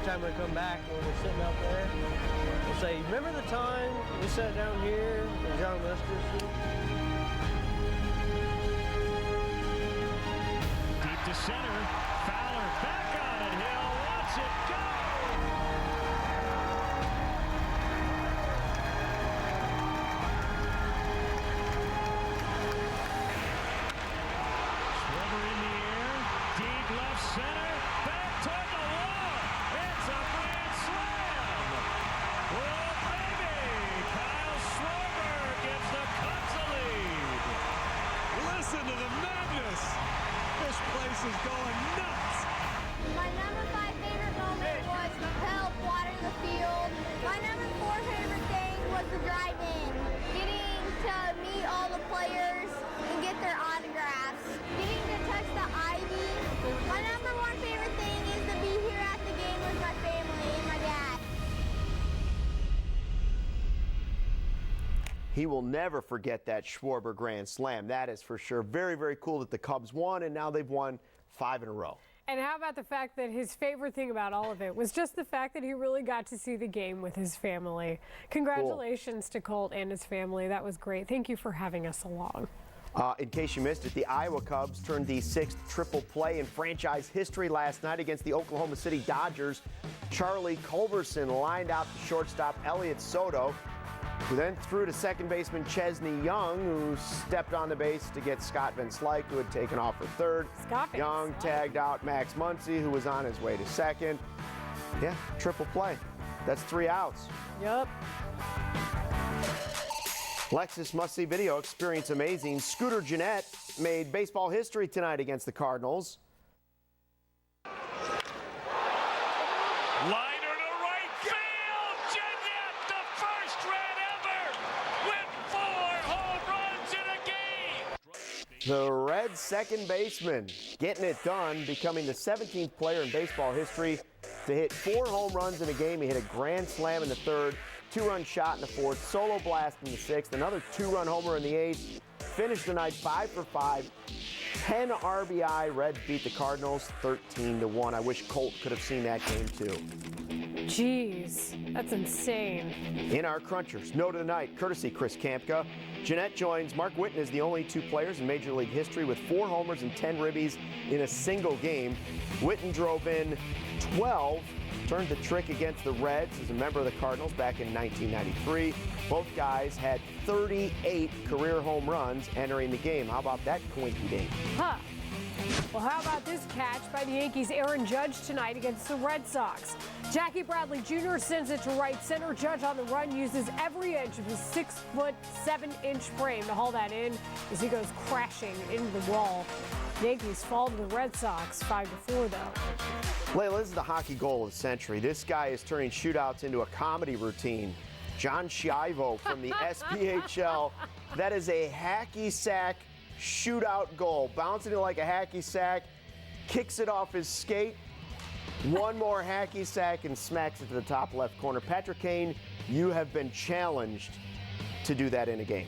time we come back, when we're sitting out there, we'll say, remember the time we sat down here in John Lester's seat? Deep to center. Fowler back on it. Hill lets it go. Schwarber in the air. Deep left center. Back toward the wall. It's a grand slam. Oh, baby. Kyle Schwarber gives the Cubs a lead. Listen to the madness. This place is going nuts. My number 5 favorite moment was help water the field. My number 4 favorite thing was the drive-in. Getting to meet all the players and get their autographs. Getting to touch the ivy. My number 1 favorite thing is to be here at the game with my family and my dad. He will never forget that Schwarber grand slam. That is for sure. Very, very cool that the Cubs won, and now they've won 5 in a row. And how about the fact that his favorite thing about all of it was just the fact that he really got to see the game with his family. Congratulations to Colt and his family. That was great. Thank you for having us along. In case you missed it, the Iowa Cubs turned the 6th triple play in franchise history last night against the Oklahoma City Dodgers. Charlie Culberson lined out the shortstop Elliott Soto, who then threw to second baseman Chesney Young, who stepped on the base to get Scott Van Slyke, who had taken off for third. Young tagged out Max Muncy, who was on his way to second. Yeah, triple play. That's 3 outs. Yep. Lexus must-see video experience amazing. Scooter Gennett made baseball history tonight against the Cardinals. Liner to right field. Gennett, the first red ever, with 4 home runs in a game. The Red second baseman getting it done, becoming the 17th player in baseball history to hit 4 home runs in a game. He hit a grand slam in the 3rd, 2-run shot in the 4th, solo blast in the 6th, another 2-run homer in the 8th. Finished the night 5 for 5, 10 RBI. Reds beat the Cardinals 13-1. I wish Colt could have seen that game too. Jeez, that's insane. In our crunchers, note of the night, courtesy Chris Kampka. Jeanette joins Mark Whitten as the only 2 players in Major League history with 4 homers and 10 ribbies in a single game. Whitten drove in 12, turned the trick against the Reds as a member of the Cardinals back in 1993. Both guys had 38 career home runs entering the game. How about that coinky dink? Huh. Well, how about this catch by the Yankees' Aaron Judge tonight against the Red Sox? Jackie Bradley Jr. sends it to right center. Judge on the run uses every inch of his 6'7" frame to haul that in as he goes crashing into the wall. Yankees fall to the Red Sox 5-4 though. Layla, this is the hockey goal of the century. This guy is turning shootouts into a comedy routine. John Schiavo from the SPHL. That is a hacky sack shootout goal. Bouncing it like a hacky sack, kicks it off his skate. One more hacky sack and smacks it to the top left corner. Patrick Kane, you have been challenged to do that in a game.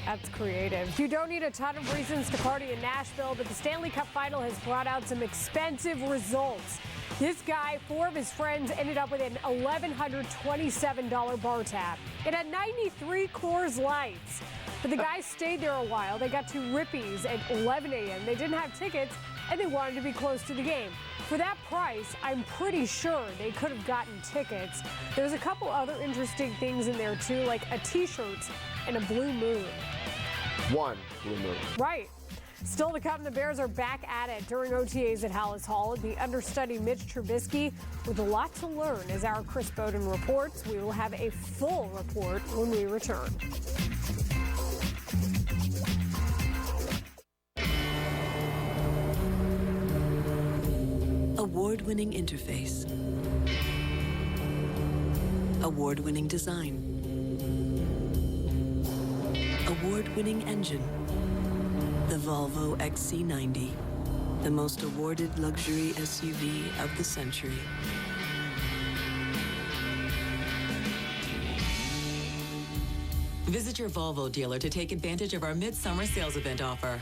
That's creative. You don't need a ton of reasons to party in Nashville, but the Stanley Cup Final has brought out some expensive results. This guy, 4 of his friends ended up with an $1,127 bar tab. It had 93 Coors Lights. But the guys stayed there a while. They got to Rippies at 11 a.m. They didn't have tickets, and they wanted to be close to the game. For that price, I'm pretty sure they could have gotten tickets. There's a couple other interesting things in there, too, like a T-shirt and a blue moon. One blue moon. Right. Still to come, the Bears are back at it during OTAs at Hallis Hall. The understudy Mitch Trubisky with a lot to learn. As our Chris Bowden reports, we will have a full report when we return. Award-winning interface. Award-winning design. Award-winning engine. The Volvo XC90, the most awarded luxury SUV of the century. Visit your Volvo dealer to take advantage of our midsummer sales event offer.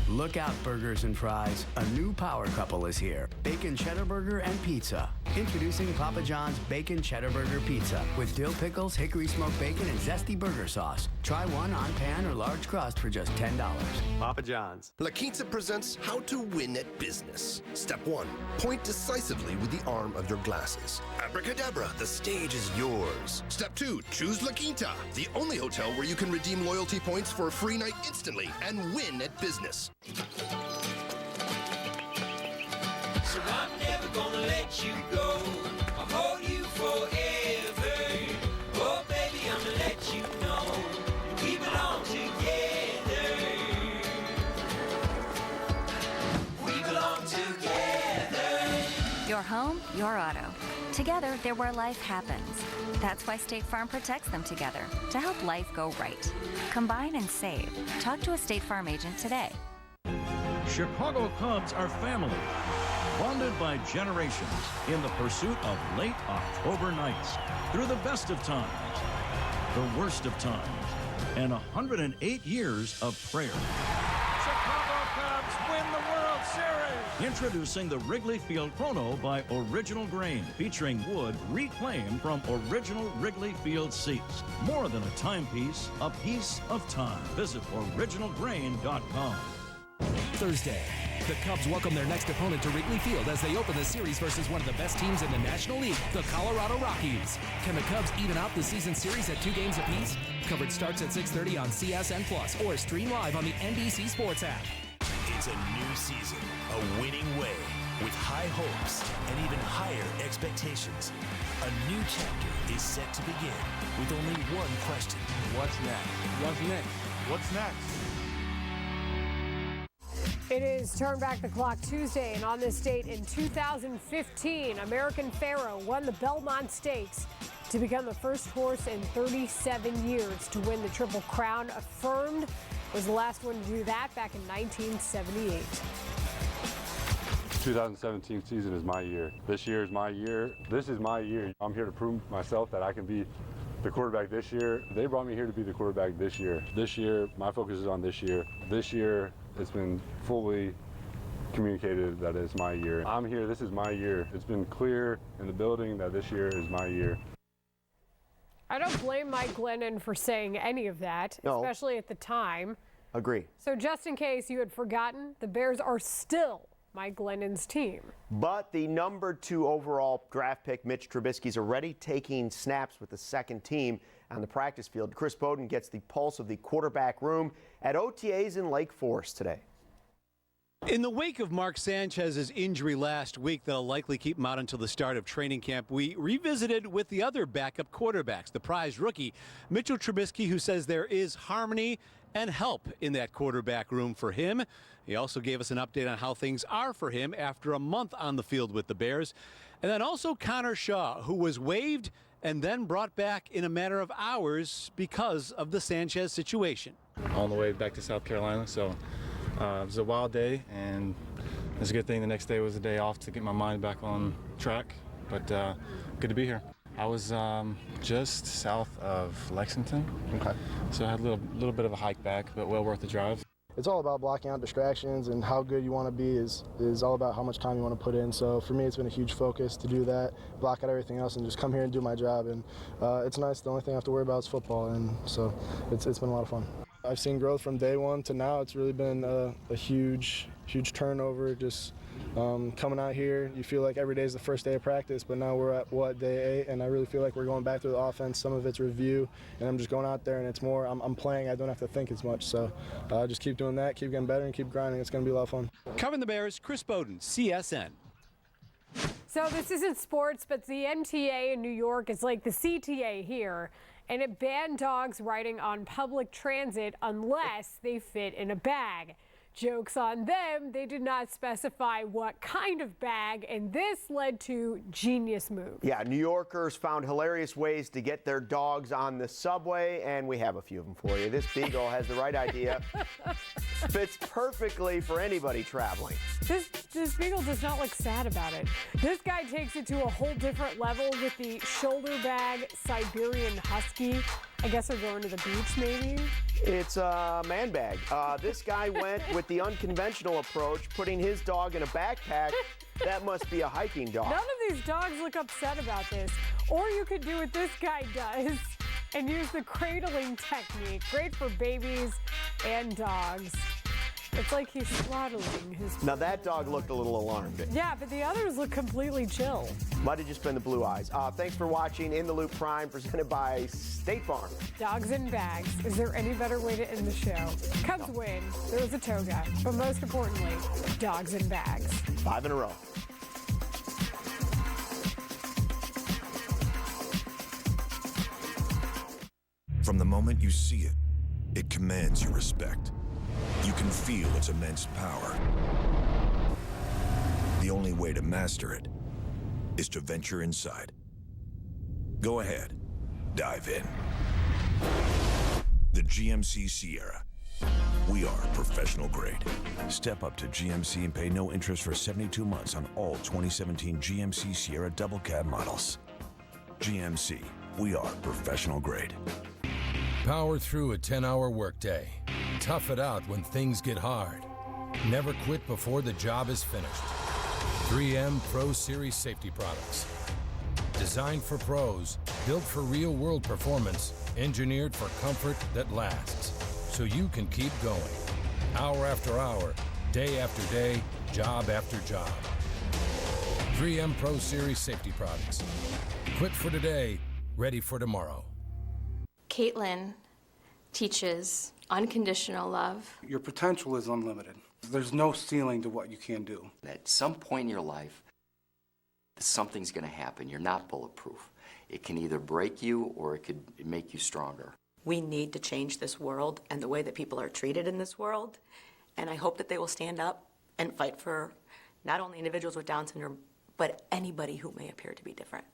Look out, burgers and fries. A new power couple is here. Bacon cheddar burger and pizza. Introducing Papa John's Bacon Cheddar Burger Pizza with dill pickles, hickory smoked bacon, and zesty burger sauce. Try one on pan or large crust for just $10. Papa John's. La Quinta presents how to win at business. Step 1, point decisively with the arm of your glasses. Abracadabra, the stage is yours. Step 2, choose La Quinta, the only hotel where you can redeem loyalty points for a free night instantly and win at business. So I'm never gonna let you go. I'll hold you forever. Oh, baby, I'm gonna let you know we belong together. We belong together. Your home, your auto. Together, they're where life happens. That's why State Farm protects them together, to help life go right. Combine and save. Talk to a State Farm agent today. Chicago Cubs are family, bonded by generations in the pursuit of late October nights, through the best of times, the worst of times, and 108 years of prayer. Chicago Cubs win the World Series. Introducing the Wrigley Field Chrono by Original Grain, featuring wood reclaimed from original Wrigley Field seats. More than a timepiece, a piece of time. Visit originalgrain.com. Thursday, the Cubs welcome their next opponent to Wrigley Field as they open the series versus one of the best teams in the National League, the Colorado Rockies. Can the Cubs even out the season series at 2 games apiece? Coverage starts at 6:30 on CSN Plus or stream live on the NBC Sports app. It's a new season, a winning way, with high hopes and even higher expectations. A new chapter is set to begin with only one question. What's next? What's next? What's next? It is Turn Back the Clock Tuesday, and on this date in 2015, American Pharoah won the Belmont Stakes to become the first horse in 37 years to win the Triple Crown. Affirmed was the last one to do that back in 1978. 2017 season is my year. This year is my year. This is my year. I'm here to prove myself that I can be the quarterback this year. They brought me here to be the quarterback this year. This year, my focus is on this year. This year, it's been fully communicated that it's my year. I'm here, this is my year. It's been clear in the building that this year is my year. I don't blame Mike Glennon for saying any of that, especially at the time. Agree. So just in case you had forgotten, the Bears are still Mike Glennon's team. But the number 2 overall draft pick, Mitch Trubisky, is already taking snaps with the second team on the practice field. Chris Bowden gets the pulse of the quarterback room at OTAs in Lake Forest today. In the wake of Mark Sanchez's injury last week that'll likely keep him out until the start of training camp, we revisited with the other backup quarterbacks, the prize rookie, Mitchell Trubisky, who says there is harmony and help in that quarterback room for him. He also gave us an update on how things are for him after a month on the field with the Bears. And then also Connor Shaw, who was waived and then brought back in a matter of hours because of the Sanchez situation. On the way back to South Carolina, so it was a wild day, and it's a good thing the next day was a day off to get my mind back on track, but good to be here. I was just south of Lexington, so I had a little bit of a hike back, but well worth the drive. It's all about blocking out distractions, and how good you want to be is all about how much time you want to put in. So for me, it's been a huge focus to do that, block out everything else, and just come here and do my job. And it's nice. The only thing I have to worry about is football, and so it's been a lot of fun. I've seen growth from day one to now. It's really been a huge turnover. Just coming out here, you feel like every day is the first day of practice, but now we're at day 8, and I really feel like we're going back to the offense. Some of it's review, and I'm just going out there, and it's more I'm playing. I don't have to think as much, so just keep doing that, keep getting better, and keep grinding. It's going to be a lot of fun. Covering the Bears, Chris Bowden, CSN. So this isn't sports, but the MTA in New York is like the CTA here, and it banned dogs riding on public transit unless they fit in a bag. Joke's on them, they did not specify what kind of bag, and this led to genius moves. Yeah, New Yorkers found hilarious ways to get their dogs on the subway, and we have a few of them for you. This beagle has the right idea. Fits perfectly for anybody traveling. This beagle does not look sad about it. This guy takes it to a whole different level with the shoulder bag Siberian Husky. I guess they're going to the beach, maybe? It's a man bag. This guy went with the unconventional approach, putting his dog in a backpack That must be a hiking dog. None of these dogs look upset about this. Or you could do what this guy does and use the cradling technique. Great for babies and dogs. It's like he's swaddling his... Now that dog looked a little alarmed. Yeah, but the others look completely chill. Why did you spin the blue eyes? Thanks for watching In the Loop Prime, presented by State Farm. Dogs in bags. Is there any better way to end the show? Cubs win. There was a toga. But most importantly, dogs in bags. 5 in a row. From the moment you see it, it commands your respect. You can feel its immense power. The only way to master it is to venture inside. Go ahead, dive in. The GMC Sierra. We are professional grade. Step up to GMC and pay no interest for 72 months on all 2017 GMC Sierra double cab models. GMC, we are professional grade. Power through a 10-hour workday. Tough it out when things get hard. Never quit before the job is finished. 3M Pro Series safety products. Designed for pros, built for real-world performance, engineered for comfort that lasts. So you can keep going. Hour after hour, day after day, job after job. 3M Pro Series safety products. Quit for today, ready for tomorrow. Caitlin teaches unconditional love. Your potential is unlimited. There's no ceiling to what you can do. At some point in your life, something's going to happen. You're not bulletproof. It can either break you or it could make you stronger. We need to change this world and the way that people are treated in this world. And I hope that they will stand up and fight for not only individuals with Down syndrome, but anybody who may appear to be different.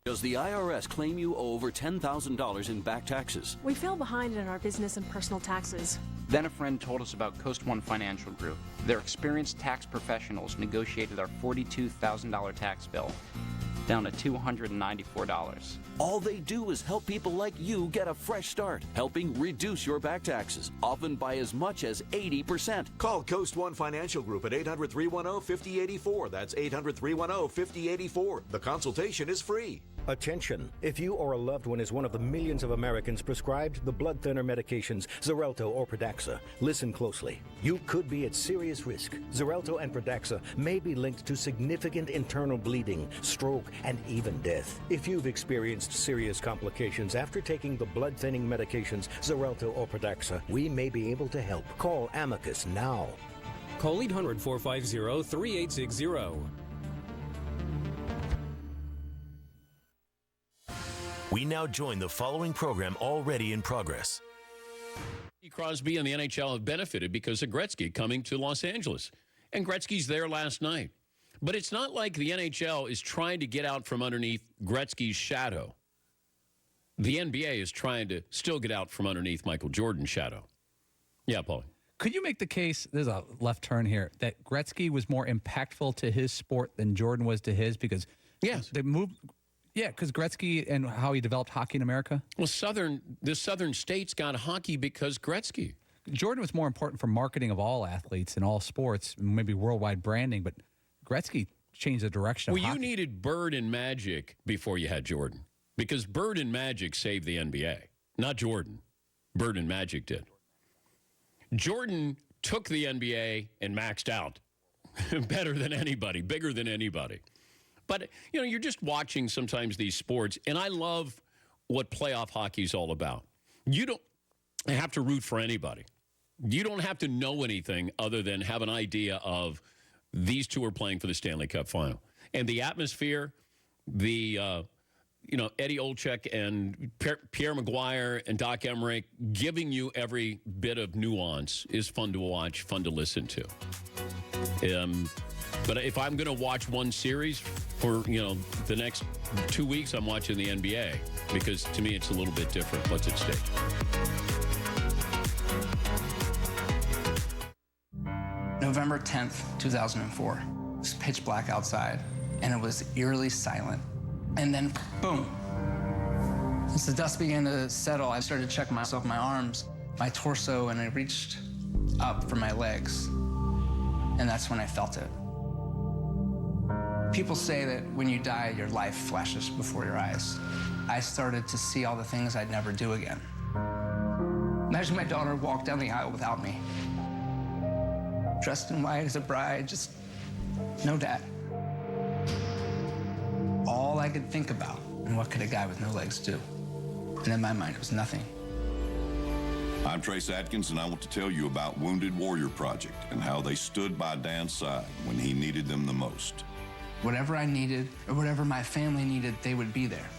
Does the IRS claim you owe over $10,000 in back taxes? We fell behind in our business and personal taxes. Then a friend told us about Coast One Financial Group. Their experienced tax professionals negotiated our $42,000 tax bill down to $294. All they do is help people like you get a fresh start, helping reduce your back taxes, often by as much as 80%. Call Coast One Financial Group at 800-310-5084. That's 800-310-5084. The consultation is free. Attention! If you or a loved one is one of the millions of Americans prescribed the blood thinner medications Xarelto or Pradaxa, listen closely. You could be at serious risk. Xarelto and Pradaxa may be linked to significant internal bleeding, stroke, and even death. If you've experienced serious complications after taking the blood thinning medications Xarelto or Pradaxa, we may be able to help. Call Amicus now. Call 800-450-3860. We now join the following program already in progress. Crosby and the NHL have benefited because of Gretzky coming to Los Angeles. And Gretzky's there last night. But it's not like the NHL is trying to get out from underneath Gretzky's shadow. The NBA is trying to still get out from underneath Michael Jordan's shadow. Yeah, Paul. Could you make the case, there's a left turn here, that Gretzky was more impactful to his sport than Jordan was to his? Because they moved... Yeah, because Gretzky and how he developed hockey in America. Well, the southern states got hockey because Gretzky. Jordan was more important for marketing of all athletes in all sports, maybe worldwide branding, but Gretzky changed the direction of hockey. You needed Bird and Magic before you had Jordan, because Bird and Magic saved the NBA, not Jordan. Bird and Magic did. Jordan took the NBA and maxed out better than anybody, bigger than anybody. But, you know, you're just watching sometimes these sports, and I love what playoff hockey is all about. You don't have to root for anybody. You don't have to know anything other than have an idea of these two are playing for the Stanley Cup final. And the atmosphere, Eddie Olczyk and Pierre Maguire and Doc Emmerich giving you every bit of nuance is fun to watch, fun to listen to. But if I'm going to watch one series for, the next 2 weeks, I'm watching the NBA because to me it's a little bit different what's at stake. November 10th, 2004. It was pitch black outside, and it was eerily silent. And then, boom. As the dust began to settle, I started to check myself, my arms, my torso, and I reached up for my legs. and that's when I felt it. People say that when you die, your life flashes before your eyes. I started to see all the things I'd never do again. Imagine my daughter walked down the aisle without me. Dressed in white as a bride, just no dad. All I could think about, and what could a guy with no legs do? And in my mind, it was nothing. I'm Trace Atkins, and I want to tell you about Wounded Warrior Project and how they stood by Dan's side when he needed them the most. Whatever I needed, or whatever my family needed, they would be there.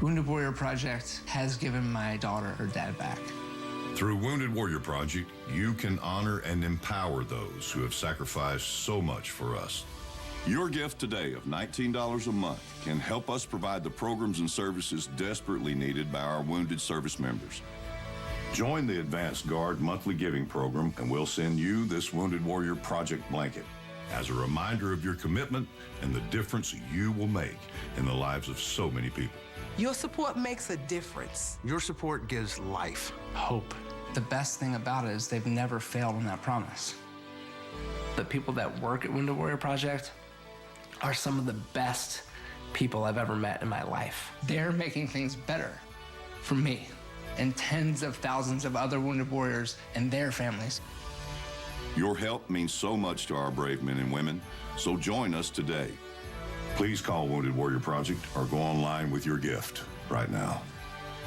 Wounded Warrior Project has given my daughter her dad back. Through Wounded Warrior Project, you can honor and empower those who have sacrificed so much for us. Your gift today of $19 a month can help us provide the programs and services desperately needed by our wounded service members. Join the Advanced Guard monthly giving program, and we'll send you this Wounded Warrior Project blanket as a reminder of your commitment and the difference you will make in the lives of so many people. Your support makes a difference. Your support gives life, hope. The best thing about it is they've never failed on that promise. The people that work at Wounded Warrior Project are some of the best people I've ever met in my life. They're making things better for me and tens of thousands of other Wounded Warriors and their families. Your help means so much to our brave men and women, so join us today. Please call Wounded Warrior Project or go online with your gift right now.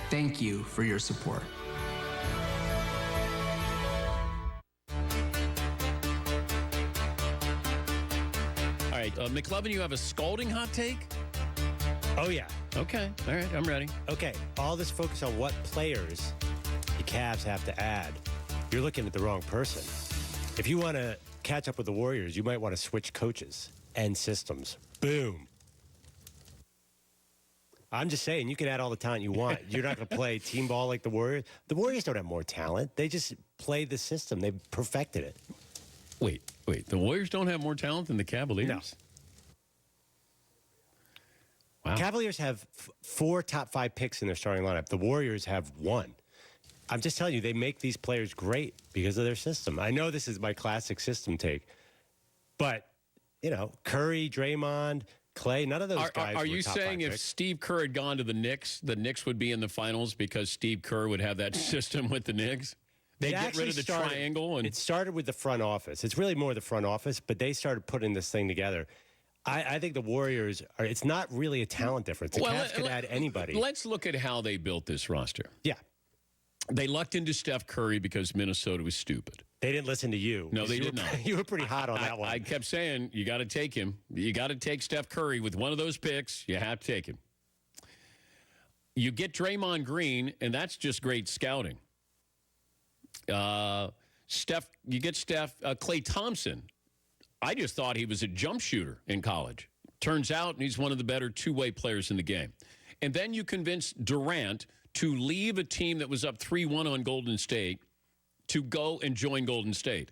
Thank you for your support. All right, McLovin, you have a scalding hot take? Oh, yeah. Okay. All right, I'm ready. Okay, all this focus on what players the Cavs have to add, you're looking at the wrong person. If you want to catch up with the Warriors, you might want to switch coaches and systems. Boom. I'm just saying, you can add all the talent you want. You're not going to play team ball like the Warriors. The Warriors don't have more talent. They just play the system. They've perfected it. Wait. The Warriors don't have more talent than the Cavaliers? No. Wow. Cavaliers have 4 top 5 picks in their starting lineup. The Warriors have 1. I'm just telling you, they make these players great because of their system. I know this is my classic system take, but, Curry, Draymond, Clay, none of those guys Are were you top saying 5 if picks. Steve Kerr had gone to the Knicks would be in the finals because Steve Kerr would have that system with the Knicks? They get rid of the triangle? It started with the front office. It's really more the front office, but they started putting this thing together. I think the Warriors it's not really a talent difference. The Cavs could add anybody. Let's look at how they built this roster. Yeah. They lucked into Steph Curry because Minnesota was stupid. They didn't listen to you. No, they did not. You were pretty hot on that one. I kept saying, you got to take him. You got to take Steph Curry with one of those picks. You have to take him. You get Draymond Green, and that's just great scouting. You get Klay Thompson. I just thought he was a jump shooter in college. Turns out he's one of the better two-way players in the game. And then you convince Durant to leave a team that was up 3-1 on Golden State to go and join Golden State.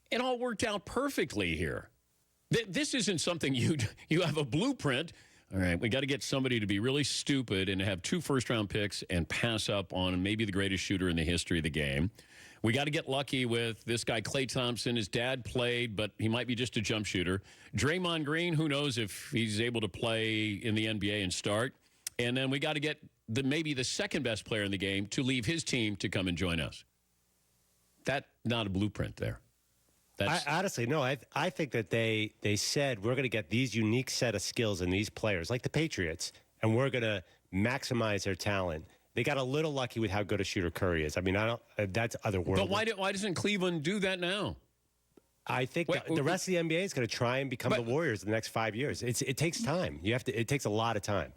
It all worked out perfectly here. This isn't something you have a blueprint. All right, we got to get somebody to be really stupid and have 2 first-round picks and pass up on maybe the greatest shooter in the history of the game. We got to get lucky with this guy, Klay Thompson. His dad played, but he might be just a jump shooter. Draymond Green, who knows if he's able to play in the NBA and start. And then we got to get maybe the second best player in the game to leave his team to come and join us. That's not a blueprint there. Honestly, no. I think that they said we're going to get these unique set of skills in these players, like the Patriots, and we're going to maximize their talent. They got a little lucky with how good a shooter Curry is. I mean, that's otherworldly. But why doesn't Cleveland do that now? I think the rest of the NBA is going to try and become the Warriors in the next 5 years. It takes time. It takes a lot of time.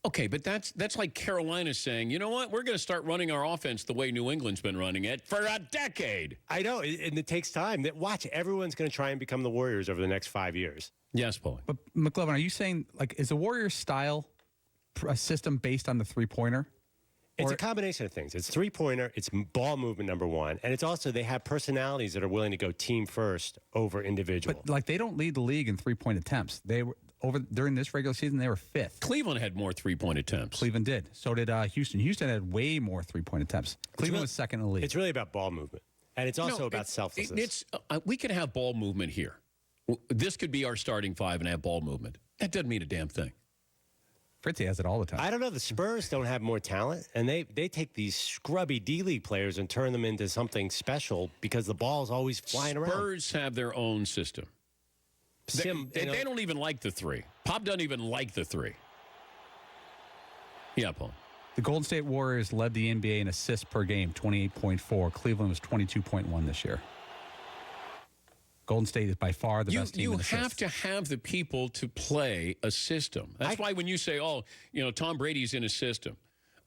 Okay, but that's like Carolina saying, you know what? We're going to start running our offense the way New England's been running it for a decade. I know, and it takes time. Watch, everyone's going to try and become the Warriors over the next 5 years. Yes, Paul. But McLovin, are you saying is the Warriors style a system based on the three-pointer? It's a combination of things. It's three-pointer, it's ball movement, number one, and it's also they have personalities that are willing to go team first over individual. But they don't lead the league in three-point attempts. They were during this regular season, they were 5th. Cleveland had more three-point attempts. Cleveland did. So did Houston. Houston had way more three-point attempts. Cleveland was second in the league. It's really about ball movement. And it's also about selflessness. We could have ball movement here. This could be our starting five and have ball movement. That doesn't mean a damn thing. Fritzy has it all the time. I don't know. The Spurs don't have more talent, and they take these scrubby D-League players and turn them into something special because the ball's always flying around. Spurs have their own system. They don't even like the three. Pop doesn't even like the three. Yeah, Paul. The Golden State Warriors led the NBA in assists per game, 28.4. Cleveland was 22.1 this year. Golden State is by far the best team in assists. You have to have the people to play a system. That's why when you say, Tom Brady's in a system.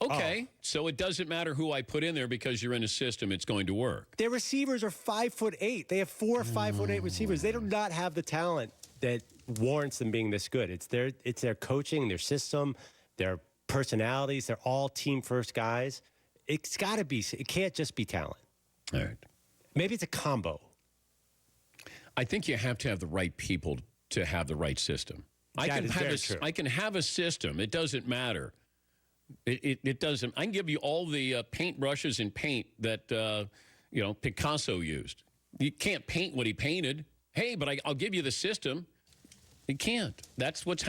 Okay, so it doesn't matter who I put in there because you're in a system, it's going to work. Their receivers are 5'8". They have 4 5'8" receivers. They do not have the talent that warrants them being this good. It's their coaching, their system, their personalities. They're all team first guys. It's got to be. It can't just be talent. All right. Maybe it's a combo. I think you have to have the right people to have the right system. I can have a system. It doesn't matter. It doesn't. I can give you all the paintbrushes and paint that Picasso used. You can't paint what he painted. Hey, but I'll give you the system. You can't. That's what's.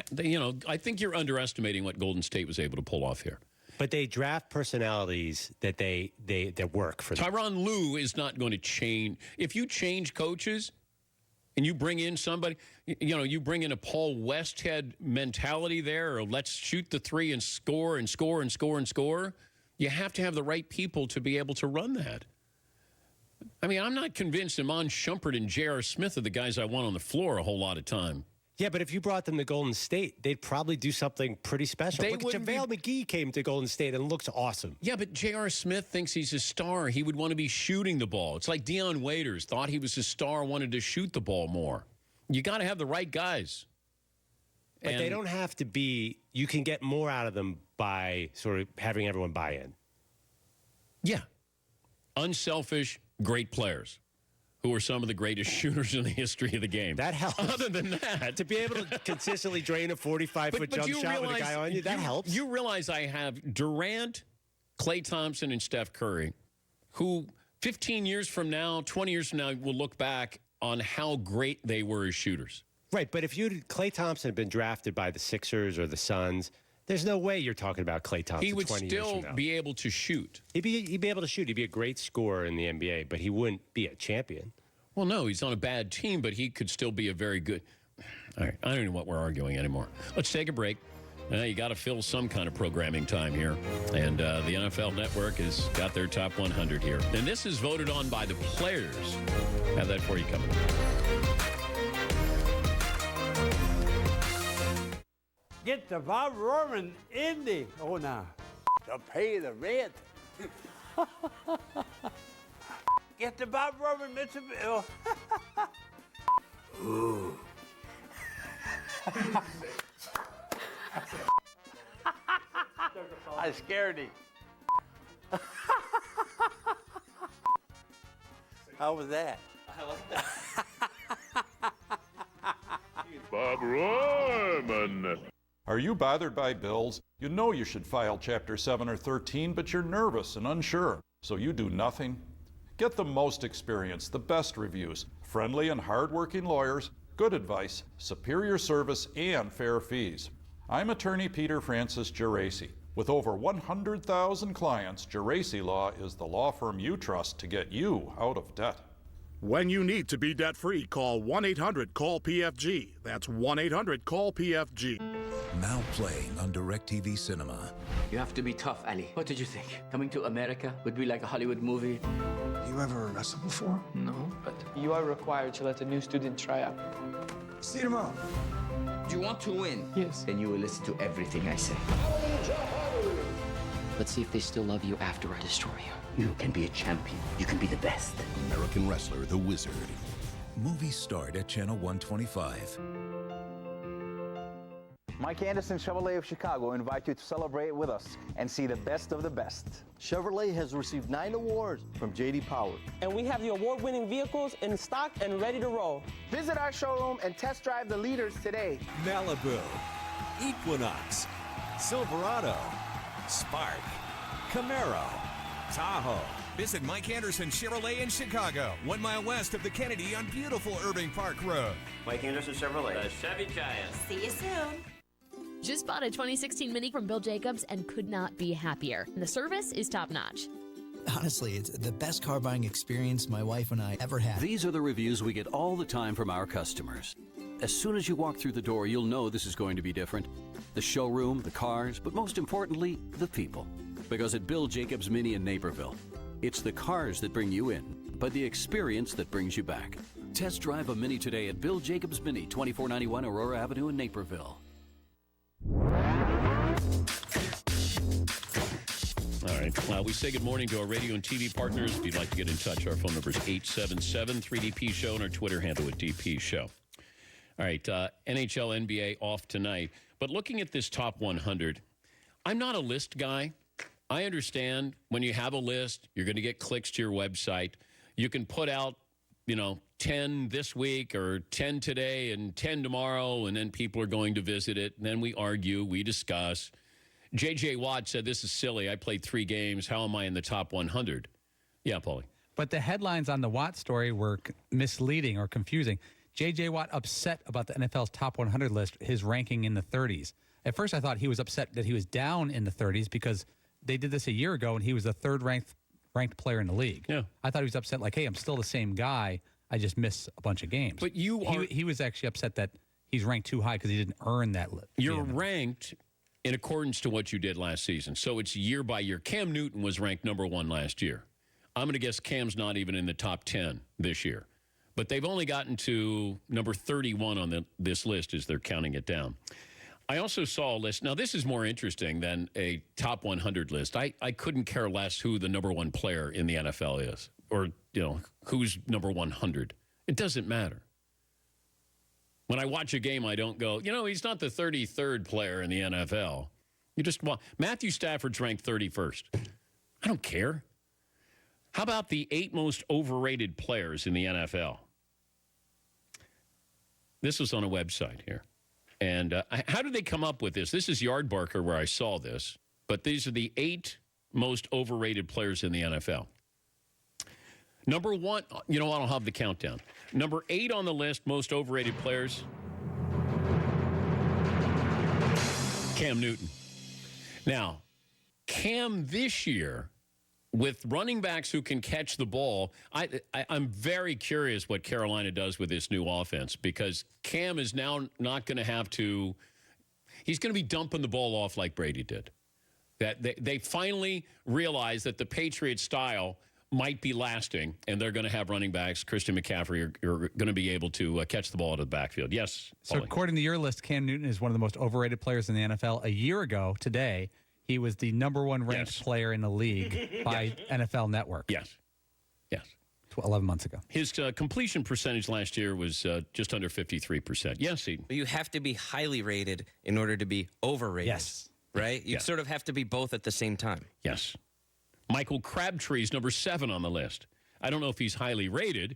I think you're underestimating what Golden State was able to pull off here. But they draft personalities that that work for them. Tyronn Lue is not going to change. If you change coaches and you bring in somebody, you bring in a Paul Westhead mentality there, or let's shoot the three and score and score and score and score. You have to have the right people to be able to run that. I mean, I'm not convinced Iman Shumpert and J.R. Smith are the guys I want on the floor a whole lot of time. Yeah, but if you brought them to Golden State, they'd probably do something pretty special. Look, JaVale McGee came to Golden State and looks awesome. Yeah, but J.R. Smith thinks he's a star. He would want to be shooting the ball. It's like Deion Waiters thought he was a star, wanted to shoot the ball more. You got to have the right guys. But they don't have to be. You can get more out of them by sort of having everyone buy in. Yeah. Unselfish, great players who are some of the greatest shooters in the history of the game. That helps. Other than that. To be able to consistently drain a 45-foot jump shot with a guy on you, that helps. You realize I have Durant, Klay Thompson, and Steph Curry, who 15 years from now, 20 years from now, will look back on how great they were as shooters. Right, but if Klay Thompson had been drafted by the Sixers or the Suns, there's no way you're talking about Klay Thompson 20 years from now. He would still be able to shoot. He'd be able to shoot. He'd be a great scorer in the NBA, but he wouldn't be a champion. Well, no, he's on a bad team, but he could still be a very good. All right, I don't know what we're arguing anymore. Let's take a break. You got to fill some kind of programming time here. And the NFL Network has got their top 100 here. And this is voted on by the players. Have that for you coming up. Get the Bob Roman in the owner to pay the rent. Get the Bob Roman, Mr. Bill. Ooh. I scared him. How was that? I like that. Bob Roman. Are you bothered by bills? You know you should file Chapter 7 or 13, but you're nervous and unsure, so you do nothing? Get the most experience, the best reviews, friendly and hard-working lawyers, good advice, superior service, and fair fees. I'm attorney Peter Francis Geraci. With over 100,000 clients, Geraci Law is the law firm you trust to get you out of debt. When you need to be debt-free, call 1-800-CALL-PFG. That's 1-800-CALL-PFG. Now playing on DirecTV Cinema. You have to be tough, Ali. What did you think? Coming to America would be like a Hollywood movie? You ever wrestled before? No, but... You are required to let a new student try out. See you tomorrow. Do you want to win? Yes. Then you will listen to everything I say. Let's see if they still love you after I destroy you. You can be a champion. You can be the best. American Wrestler, The Wizard. Movies start at Channel 125. Mike Anderson Chevrolet of Chicago invite you to celebrate with us and see the best of the best. Chevrolet has received 9 awards from J.D. Power. And we have the award-winning vehicles in stock and ready to roll. Visit our showroom and test drive the leaders today. Malibu, Equinox, Silverado, Spark, Camaro, Tahoe, Visit Mike Anderson Chevrolet in Chicago, 1 mile west of the Kennedy on beautiful Irving Park Road. Mike Anderson Chevrolet. The Chevy Giant. See you soon. Just bought a 2016 Mini from Bill Jacobs and could not be happier. And the service is top-notch. Honestly, it's the best car buying experience my wife and I ever had. These are the reviews we get all the time from our customers. As soon as you walk through the door, you'll know this is going to be different. The showroom, the cars, but most importantly, the people. Because at Bill Jacobs Mini in Naperville, it's the cars that bring you in, but the experience that brings you back. Test drive a Mini today at Bill Jacobs Mini, 2491 Aurora Avenue in Naperville. All right. We say good morning to our radio and TV partners. If you'd like to get in touch, our phone number is 877-3DP Show and our Twitter handle at DP Show. All right. NHL, NBA off tonight. But looking at this top 100, I'm not a list guy. I understand when you have a list, you're going to get clicks to your website. You can put out, 10 this week or 10 today and 10 tomorrow, and then people are going to visit it. And then we argue, we discuss. J.J. Watt said, this is silly. I played 3 games. How am I in the top 100? Yeah, Paulie. But the headlines on the Watt story were misleading or confusing. J.J. Watt upset about the NFL's top 100 list, his ranking in the 30s. At first, I thought he was upset that he was down in the 30s because they did this a year ago, and he was the third ranked player in the league. Yeah. I thought he was upset, like, hey, I'm still the same guy. I just missed a bunch of games. But he was actually upset that he's ranked too high because he didn't earn that list. You're ranked in accordance to what you did last season. So it's year by year. Cam Newton was ranked number 1 last year. I'm going to guess Cam's not even in the top 10 this year. But they've only gotten to number 31 on this list as they're counting it down. I also saw a list. Now, this is more interesting than a top 100 list. I couldn't care less who the number 1 player in the NFL is or, who's number 100. It doesn't matter. When I watch a game, I don't go, he's not the 33rd player in the NFL. You just want Matthew Stafford's ranked 31st. I don't care. How about the 8 most overrated players in the NFL? This was on a website here. And how did they come up with this? This is Yardbarker where I saw this. But these are the 8 most overrated players in the NFL. Number 1, I'll have the countdown. Number 8 on the list, most overrated players, Cam Newton. Now, Cam this year, with running backs who can catch the ball, I'm very curious what Carolina does with this new offense because Cam is now not going to have to – he's going to be dumping the ball off like Brady did. That they finally realized that the Patriots style – might be lasting, and they're going to have running backs. Christian McCaffrey are going to be able to catch the ball out of the backfield. Yes. So according to your list, Cam Newton is one of the most overrated players in the NFL. A year ago today, he was the number 1 ranked player in the league by NFL Network. Yes. 11 months ago. His completion percentage last year was just under 53%. Yes, Eden. You have to be highly rated in order to be overrated. Yes. Right? You sort of have to be both at the same time. Yes. Michael Crabtree's number 7 on the list. I don't know if he's highly rated,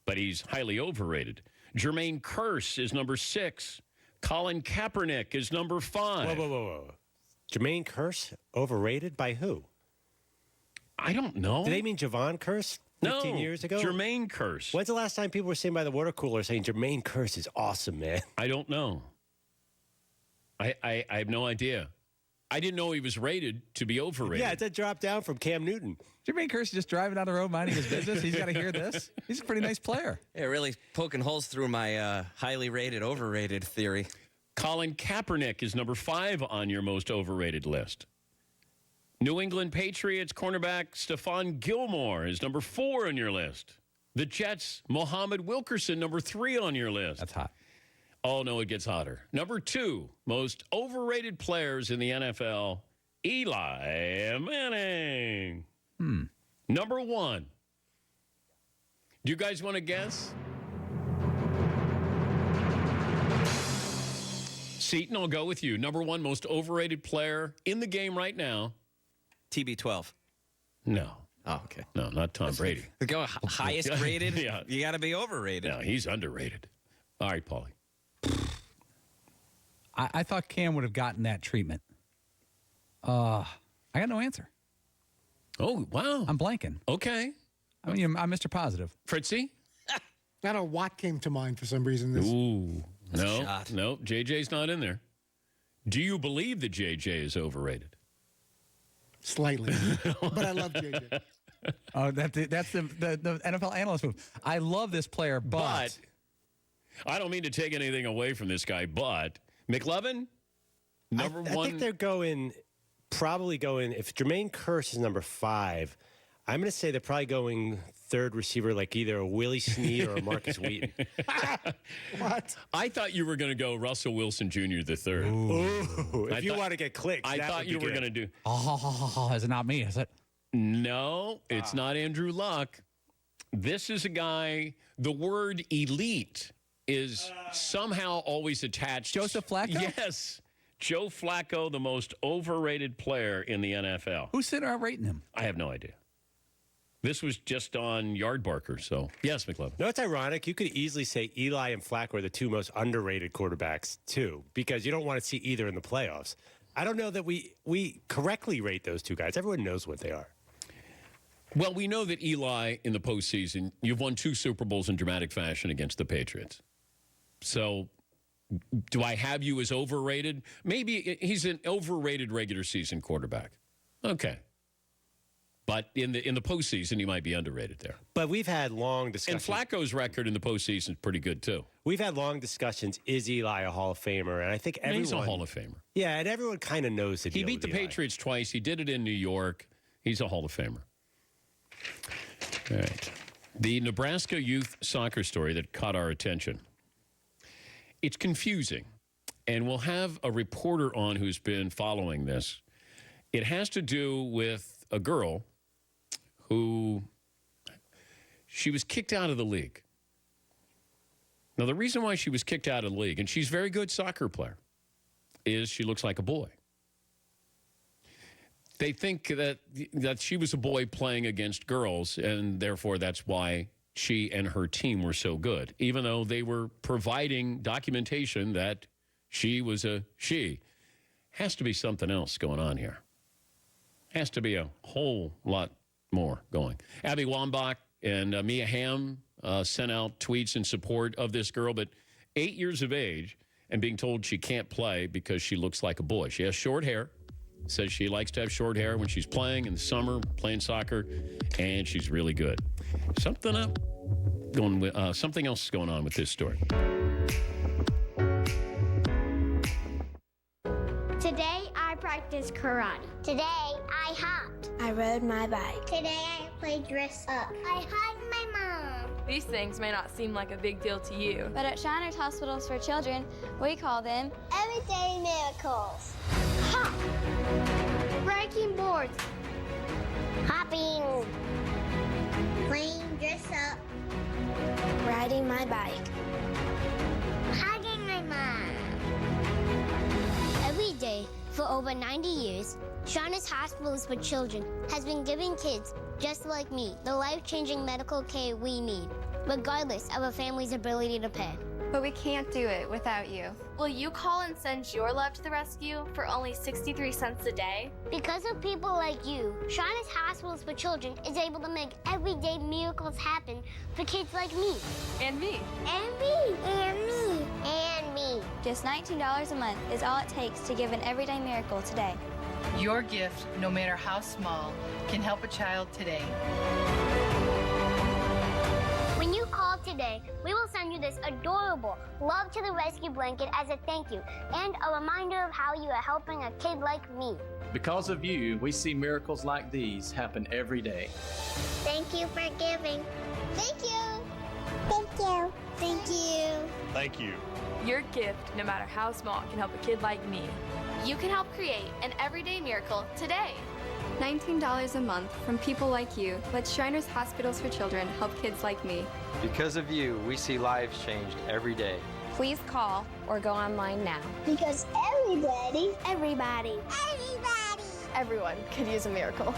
but he's highly overrated. Jermaine Kearse is number 6. Colin Kaepernick is number 5. Whoa. Jermaine Kearse, overrated by who? I don't know. Do they mean Javon Kearse 15 years ago? Jermaine Kearse. When's the last time people were sitting by the water cooler saying Jermaine Kearse is awesome, man? I don't know. I have no idea. I didn't know he was rated to be overrated. Yeah, it's a drop down from Cam Newton. Jermaine Kearse just driving down the road minding his business. He's got to hear this. He's a pretty nice player. Yeah, really poking holes through my highly rated, overrated theory. Colin Kaepernick is number 5 on your most overrated list. New England Patriots cornerback Stephon Gilmore is number 4 on your list. The Jets, Muhammad Wilkerson, number 3 on your list. That's hot. Oh, no, it gets hotter. Number 2, most overrated players in the NFL, Eli Manning. Number 1. Do you guys want to guess? Seton, I'll go with you. Number 1, most overrated player in the game right now. TB12. No. Oh, okay. No, not Tom Brady. Go highest rated? Yeah. You got to be overrated. No, he's underrated. All right, Paulie. I thought Cam would have gotten that treatment. I got no answer. Oh, wow. I'm blanking. Okay. I mean, I'm Mr. Positive. Fritzy? Not a Watt came to mind for some reason. Ooh. No, JJ's not in there. Do you believe that JJ is overrated? Slightly. But I love JJ. Oh, that's the NFL analyst move. I love this player, but I don't mean to take anything away from this guy, but McLovin, number one. I think they're probably going, if Jermaine Kearse is number 5, I'm going to say they're probably going third receiver, like either a Willie Snead or a Marcus Wheaton. What? I thought you were going to go Russell Wilson Jr. the third. Ooh. If you want to get clicks, I thought you were going to do. Is it not me? Is it? No, it's not Andrew Luck. This is a guy, the word elite is somehow always attached. Joseph Flacco? Yes. Joe Flacco, the most overrated player in the NFL. Who's sitting around rating him? I have no idea. This was just on Yardbarker, so yes, McLovin. No, it's ironic. You could easily say Eli and Flacco are the two most underrated quarterbacks, too, because you don't want to see either in the playoffs. I don't know that we correctly rate those two guys. Everyone knows what they are. Well, we know that Eli, in the postseason, you've won 2 Super Bowls in dramatic fashion against the Patriots. So do I have you as overrated? Maybe he's an overrated regular season quarterback. Okay. But in the postseason, he might be underrated there. But we've had long discussions. And Flacco's record in the postseason is pretty good, too. We've had long discussions. Is Eli a Hall of Famer? And I think everyone... He's a Hall of Famer. Yeah, and everyone kind of knows that he beat the Patriots twice. He did it in New York. He's a Hall of Famer. All right. The Nebraska youth soccer story that caught our attention. It's confusing, and we'll have a reporter on who's been following this. It has to do with a girl who she was kicked out of the league. Now, the reason why she was kicked out of the league, and she's a very good soccer player, is she looks like a boy. They think that she was a boy playing against girls, and therefore that's why she and her team were so good, even though they were providing documentation that she was a she. Has to be something else going on here. Has to be a whole lot more going. Abby Wambach and Mia Hamm sent out tweets in support of this girl, but 8 years of age and being told she can't play because she looks like a boy. She has short hair. Says she likes to have short hair when she's playing in the summer, playing soccer, and she's really good. Something else going on with this story. Today I practiced karate. Today I hopped. I rode my bike. Today I played dress up. I hugged my mom. These things may not seem like a big deal to you, But at Shriners Hospitals for Children, we call them everyday miracles. Hop! Breaking boards. Hopping. Playing dress up. Riding my bike. Hugging my mom. Every day for over 90 years, Shriners Hospitals for Children has been giving kids just like me the life-changing medical care we need, regardless of a family's ability to pay. but we can't do it without you. Will you call and send your love to the rescue for only 63 cents a day? Because of people like you, Shriners Hospitals for Children is able to make everyday miracles happen for kids like me. And me. And me. And me. And me. Just $19 a month is all it takes to give an everyday miracle today. Your gift, no matter how small, can help a child today. When you call today, we will send you this adorable Love to the Rescue blanket as a thank you and a reminder of how you are helping a kid like me. Because of you, we see miracles like these happen every day. Thank you for giving. Thank you. Thank you. Thank you. Thank you. Your gift, no matter how small, can help a kid like me. You can help create an everyday miracle today. $19 a month from people like you let Shriners Hospitals for Children help kids like me. Because of you, we see lives changed every day. Please call or go online now. Because everybody, Everyone could use a miracle.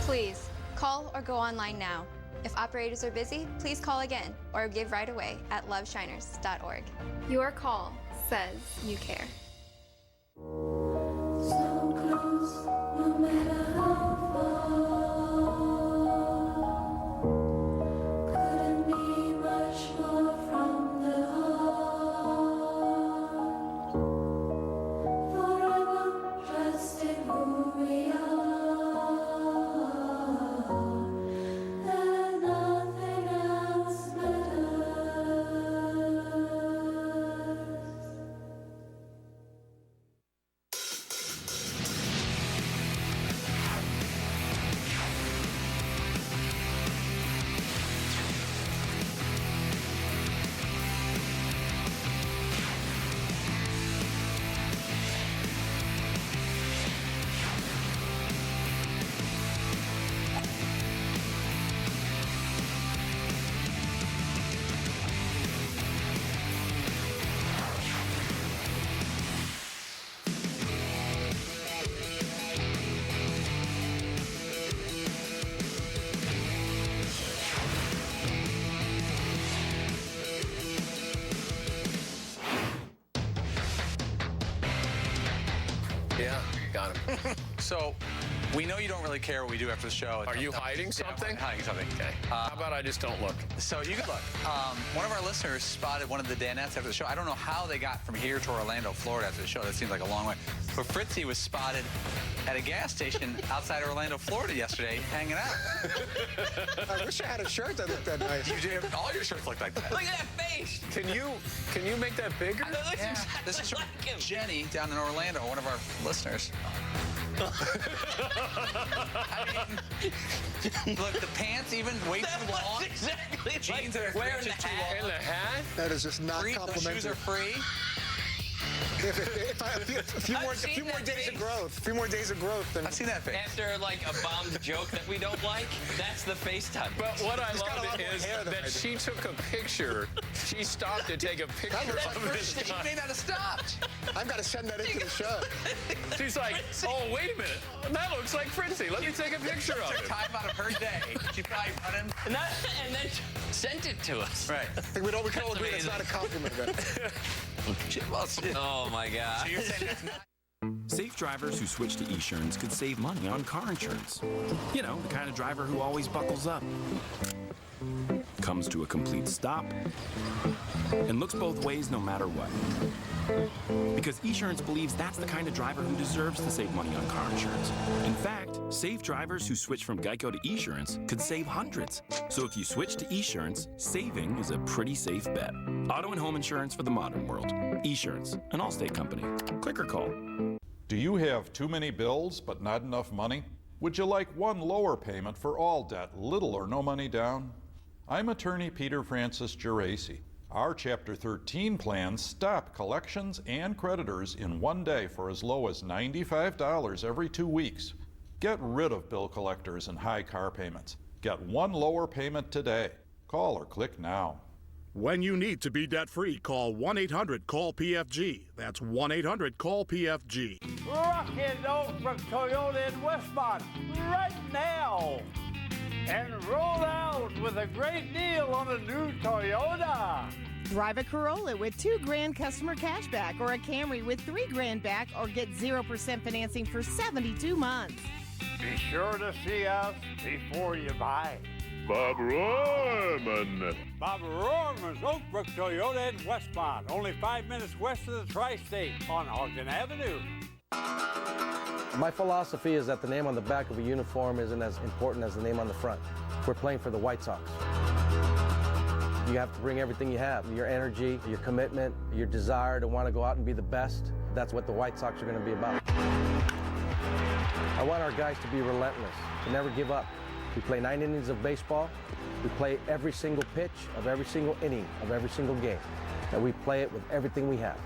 Please call or go online now. If operators are busy, please call again or give right away at loveshiners.org. Your call says you care. So close, no matter how far. on him. So, we know you don't really care what we do after the show. Are you hiding something? Yeah, I'm hiding something. Okay. How about I just don't look? So you can look. One of our listeners spotted one of the Danettes after the show. I don't know how they got from here to Orlando, Florida after the show. That seems like a long way. But Fritzy was spotted at a gas station outside Orlando, Florida yesterday, hanging out. I wish I had a shirt that looked that nice. You do. All your shirts look like that. Look at that face. Can you make that bigger? Yeah. This is from Jenny down in Orlando, one of our listeners. I mean, look, the pants even way too long. Exactly. Jeans that are wearing the too hat. long. And the hat? That is just not complimentary. The shoes are free. A few more days of growth, then I've seen that face. After like a bombed joke that we don't like, that's the FaceTime. But what I love is that she took a picture. She stopped to take a picture of this She guy. may not have stopped. I've got to send that into the show. She's like, oh, wait a minute. That looks like Fritzy. Let me take a picture of him. Time out of her day. She probably running. And then sent it to us. Right. I think we can all agree that's not a compliment, then. Oh my God. So you're saying that's not. Safe drivers who switch to Esurance could save money on car insurance. You know, the kind of driver who always buckles up, comes to a complete stop, and looks both ways no matter what. Because Esurance believes that's the kind of driver who deserves to save money on car insurance. In fact, safe drivers who switch from Geico to Esurance could save hundreds. So if you switch to Esurance, saving is a pretty safe bet. Auto and home insurance for the modern world. Esurance, an Allstate company. Click or call. Do you have too many bills but not enough money? Would you like one lower payment for all debt, little or no money down? I'm attorney Peter Francis Geraci. Our Chapter 13 plans stop collections and creditors in one day for as low as $95 every 2 weeks. Get rid of bill collectors and high car payments. Get one lower payment today. Call or click now. When you need to be debt-free, call 1-800-CALL-PFG. That's 1-800-CALL-PFG. Rockin' out from Toyota in Westmont right now. And roll out with a great deal on a new Toyota. Drive a Corolla with $2,000 customer cash back or a Camry with $3,000 back or get 0% financing for 72 months. Be sure to see us before you buy. Bob Royman. Bob Royman's Oakbrook Toyota in Westmont, only 5 minutes west of the Tri-State on Ogden Avenue. My philosophy is that the name on the back of a uniform isn't as important as the name on the front. We're playing for the White Sox. You have to bring everything you have, your energy, your commitment, your desire to want to go out and be the best. That's what the White Sox are going to be about. I want our guys to be relentless, to never give up. We play 9 innings of baseball. We play every single pitch of every single inning of every single game. And we play it with everything we have.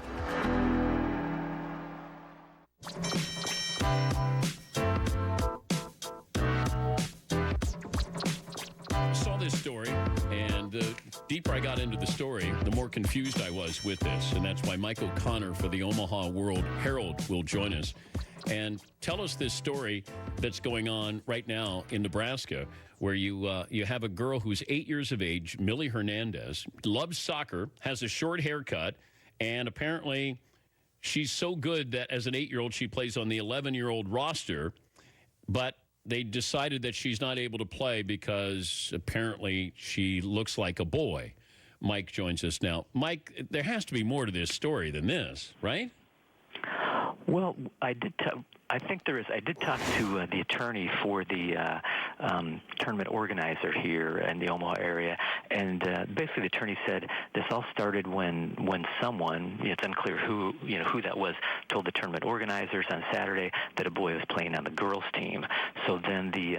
Saw this story, and the deeper I got into the story, the more confused I was with this. And that's why Mike O'Connor for the Omaha World Herald will join us and tell us this story that's going on right now in Nebraska, where you have a girl who's 8 years of age, Millie Hernandez, loves soccer, has a short haircut, and apparently she's so good that as an 8-year-old, she plays on the 11-year-old roster, but they decided that she's not able to play because apparently she looks like a boy. Mike joins us now. Mike, there has to be more to this story than this, right? Well, I think there is. I did talk to the attorney for the tournament organizer here in the Omaha area, and basically the attorney said this all started when someone, it's unclear who that was, told the tournament organizers on Saturday that a boy was playing on the girls' team. So then the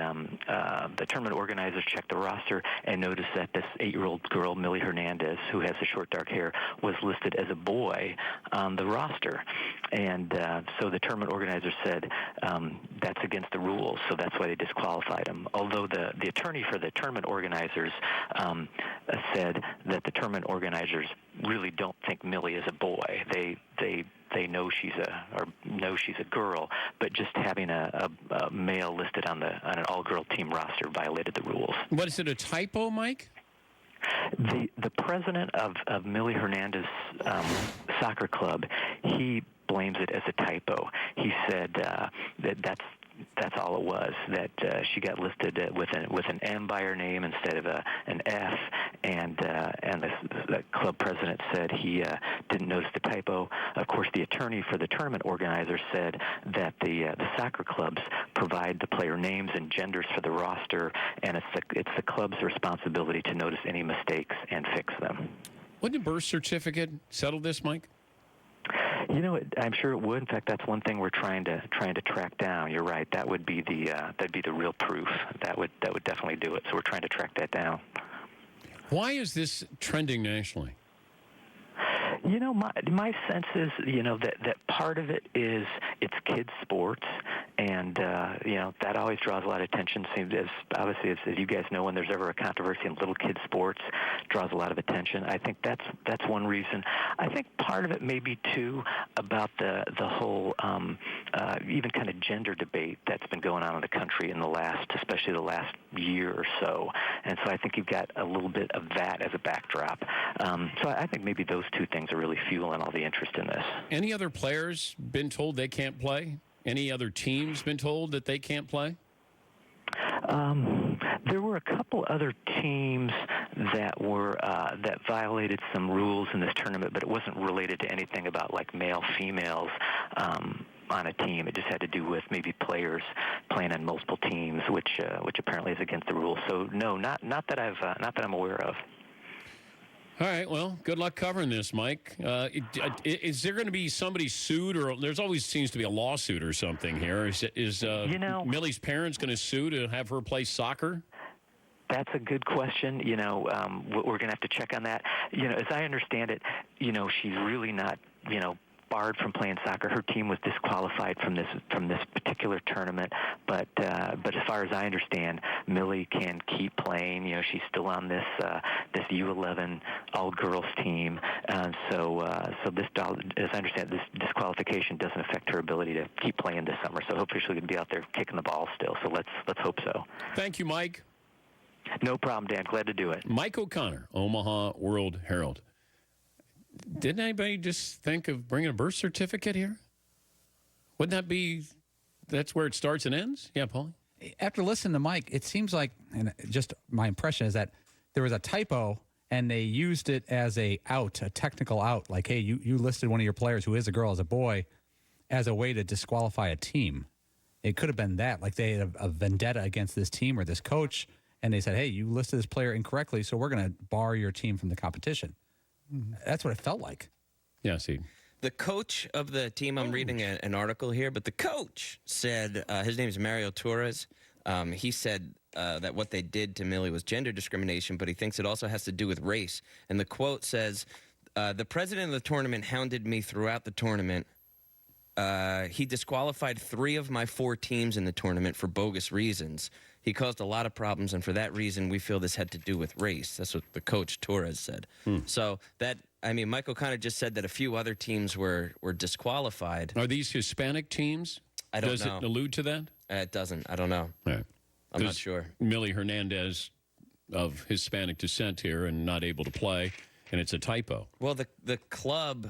tournament organizers checked the roster and noticed that this 8-year-old girl, Millie Hernandez, who has the short dark hair, was listed as a boy on the roster, and so the tournament organizer said that's against the rules, so that's why they disqualified him. Although the attorney for the tournament organizers said that the tournament organizers really don't think Millie is a boy. They know she's a girl, but just having a male listed on an all-girl team roster violated the rules. What, is it a typo, Mike? The president of Millie Hernandez soccer club, he blames it as a typo. He said that's all it was, that she got listed with an M by her name instead of an F, and the club president said he didn't notice the typo. Of course, the attorney for the tournament organizer said that the soccer clubs provide the player names and genders for the roster, and it's the club's responsibility to notice any mistakes and fix them. Wouldn't a birth certificate settle this, Mike? You know, I'm sure it would. In fact, that's one thing we're trying to track down. You're right. That would be the real proof. That would definitely do it. So we're trying to track that down. Why is this trending nationally? You know, my sense is, you know, that part of it is it's kids' sports, and you know, that always draws a lot of attention. Obviously, as you guys know, when there's ever a controversy in little kids' sports, draws a lot of attention. I think that's one reason. I think part of it may be too about the whole even kind of gender debate that's been going on in the country especially the last year or so. And so I think you've got a little bit of that as a backdrop. So I think maybe those two things are really fueling all the interest in this. Any other players been told they can't play? Any other teams been told that they can't play? There were a couple other teams that violated some rules in this tournament, but it wasn't related to anything about like male, females on a team. It just had to do with maybe players playing on multiple teams, which apparently is against the rules. So no, not that I'm aware of. All right, well, good luck covering this, Mike. Is there going to be somebody sued, or there's always seems to be a lawsuit or something here? Is Millie's parents going to sue to have her play soccer? That's a good question. You know, we're going to have to check on that. You know, as I understand it, you know, she's really not, you know, barred from playing soccer. Her team was disqualified from this particular tournament, but as far as I understand, Millie can keep playing. You know, she's still on this U11 all-girls team, so this, as I understand, this disqualification doesn't affect her ability to keep playing this summer. So hopefully she'll be out there kicking the ball still. So let's hope so. Thank you, Mike. No problem, Dan. Glad to do it. Mike O'Connor, Omaha World-Herald. Didn't anybody just think of bringing a birth certificate here? Wouldn't that's where it starts and ends? Yeah, Paulie? After listening to Mike, it seems like, and just my impression is that there was a typo and they used it as a technical out. Like, hey, you listed one of your players who is a girl as a boy as a way to disqualify a team. It could have been that. Like they had a vendetta against this team or this coach, and they said, hey, you listed this player incorrectly, so we're going to bar your team from the competition. That's what it felt like. Yeah, see. The coach of the team, I'm reading an article here, but the coach said, his name is Mario Torres. He said that what they did to Millie was gender discrimination, but he thinks it also has to do with race. And the quote says, the president of the tournament hounded me throughout the tournament. He disqualified 3 of my 4 teams in the tournament for bogus reasons. He caused a lot of problems, and for that reason, we feel this had to do with race. That's what the coach, Torres, said. So Mike O'Connor just said that a few other teams were disqualified. Are these Hispanic teams? I don't know. Does it allude to that? It doesn't. I don't know. Right. I'm not sure. Millie Hernandez of Hispanic descent here and not able to play, and it's a typo. Well, the club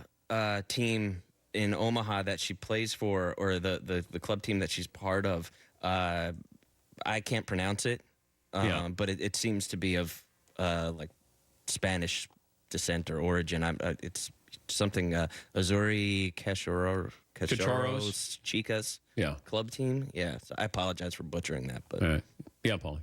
team in Omaha that she plays for, or the club team that she's part of, I can't pronounce it, but it seems to be of like Spanish descent or origin. It's something Azuri Cacharos Chicas club team. Yeah, so I apologize for butchering that. But yeah, Paulie.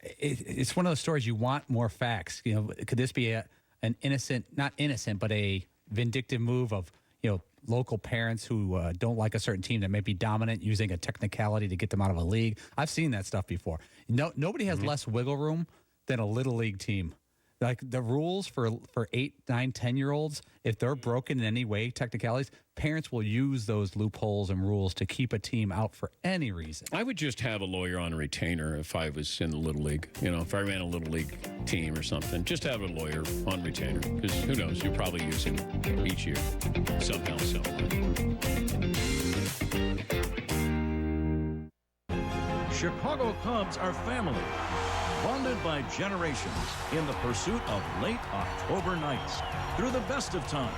It's one of those stories you want more facts. You know, could this be an innocent, not innocent, but a vindictive move of, you know, local parents who don't like a certain team that may be dominant, using a technicality to get them out of a league? I've seen that stuff before. Nobody has less wiggle room than a little league team. Like the rules for 8, 9, 10-year-olds, if they're broken in any way, technicalities, parents will use those loopholes and rules to keep a team out for any reason. I would just have a lawyer on retainer if I was in the Little League. You know, if I ran a Little League team or something, just have a lawyer on retainer. Because who knows, you're probably using each year somehow, Chicago Cubs are family, bonded by generations in the pursuit of late October nights, through the best of times,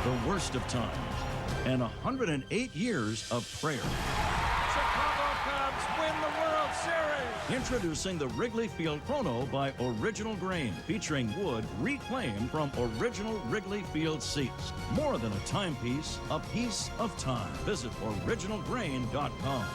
the worst of times, and 108 years of prayer. Chicago Cubs win the World Series. Introducing the Wrigley Field Chrono by Original Grain, featuring wood reclaimed from original Wrigley Field seats. More than a timepiece, a piece of time. Visit originalgrain.com.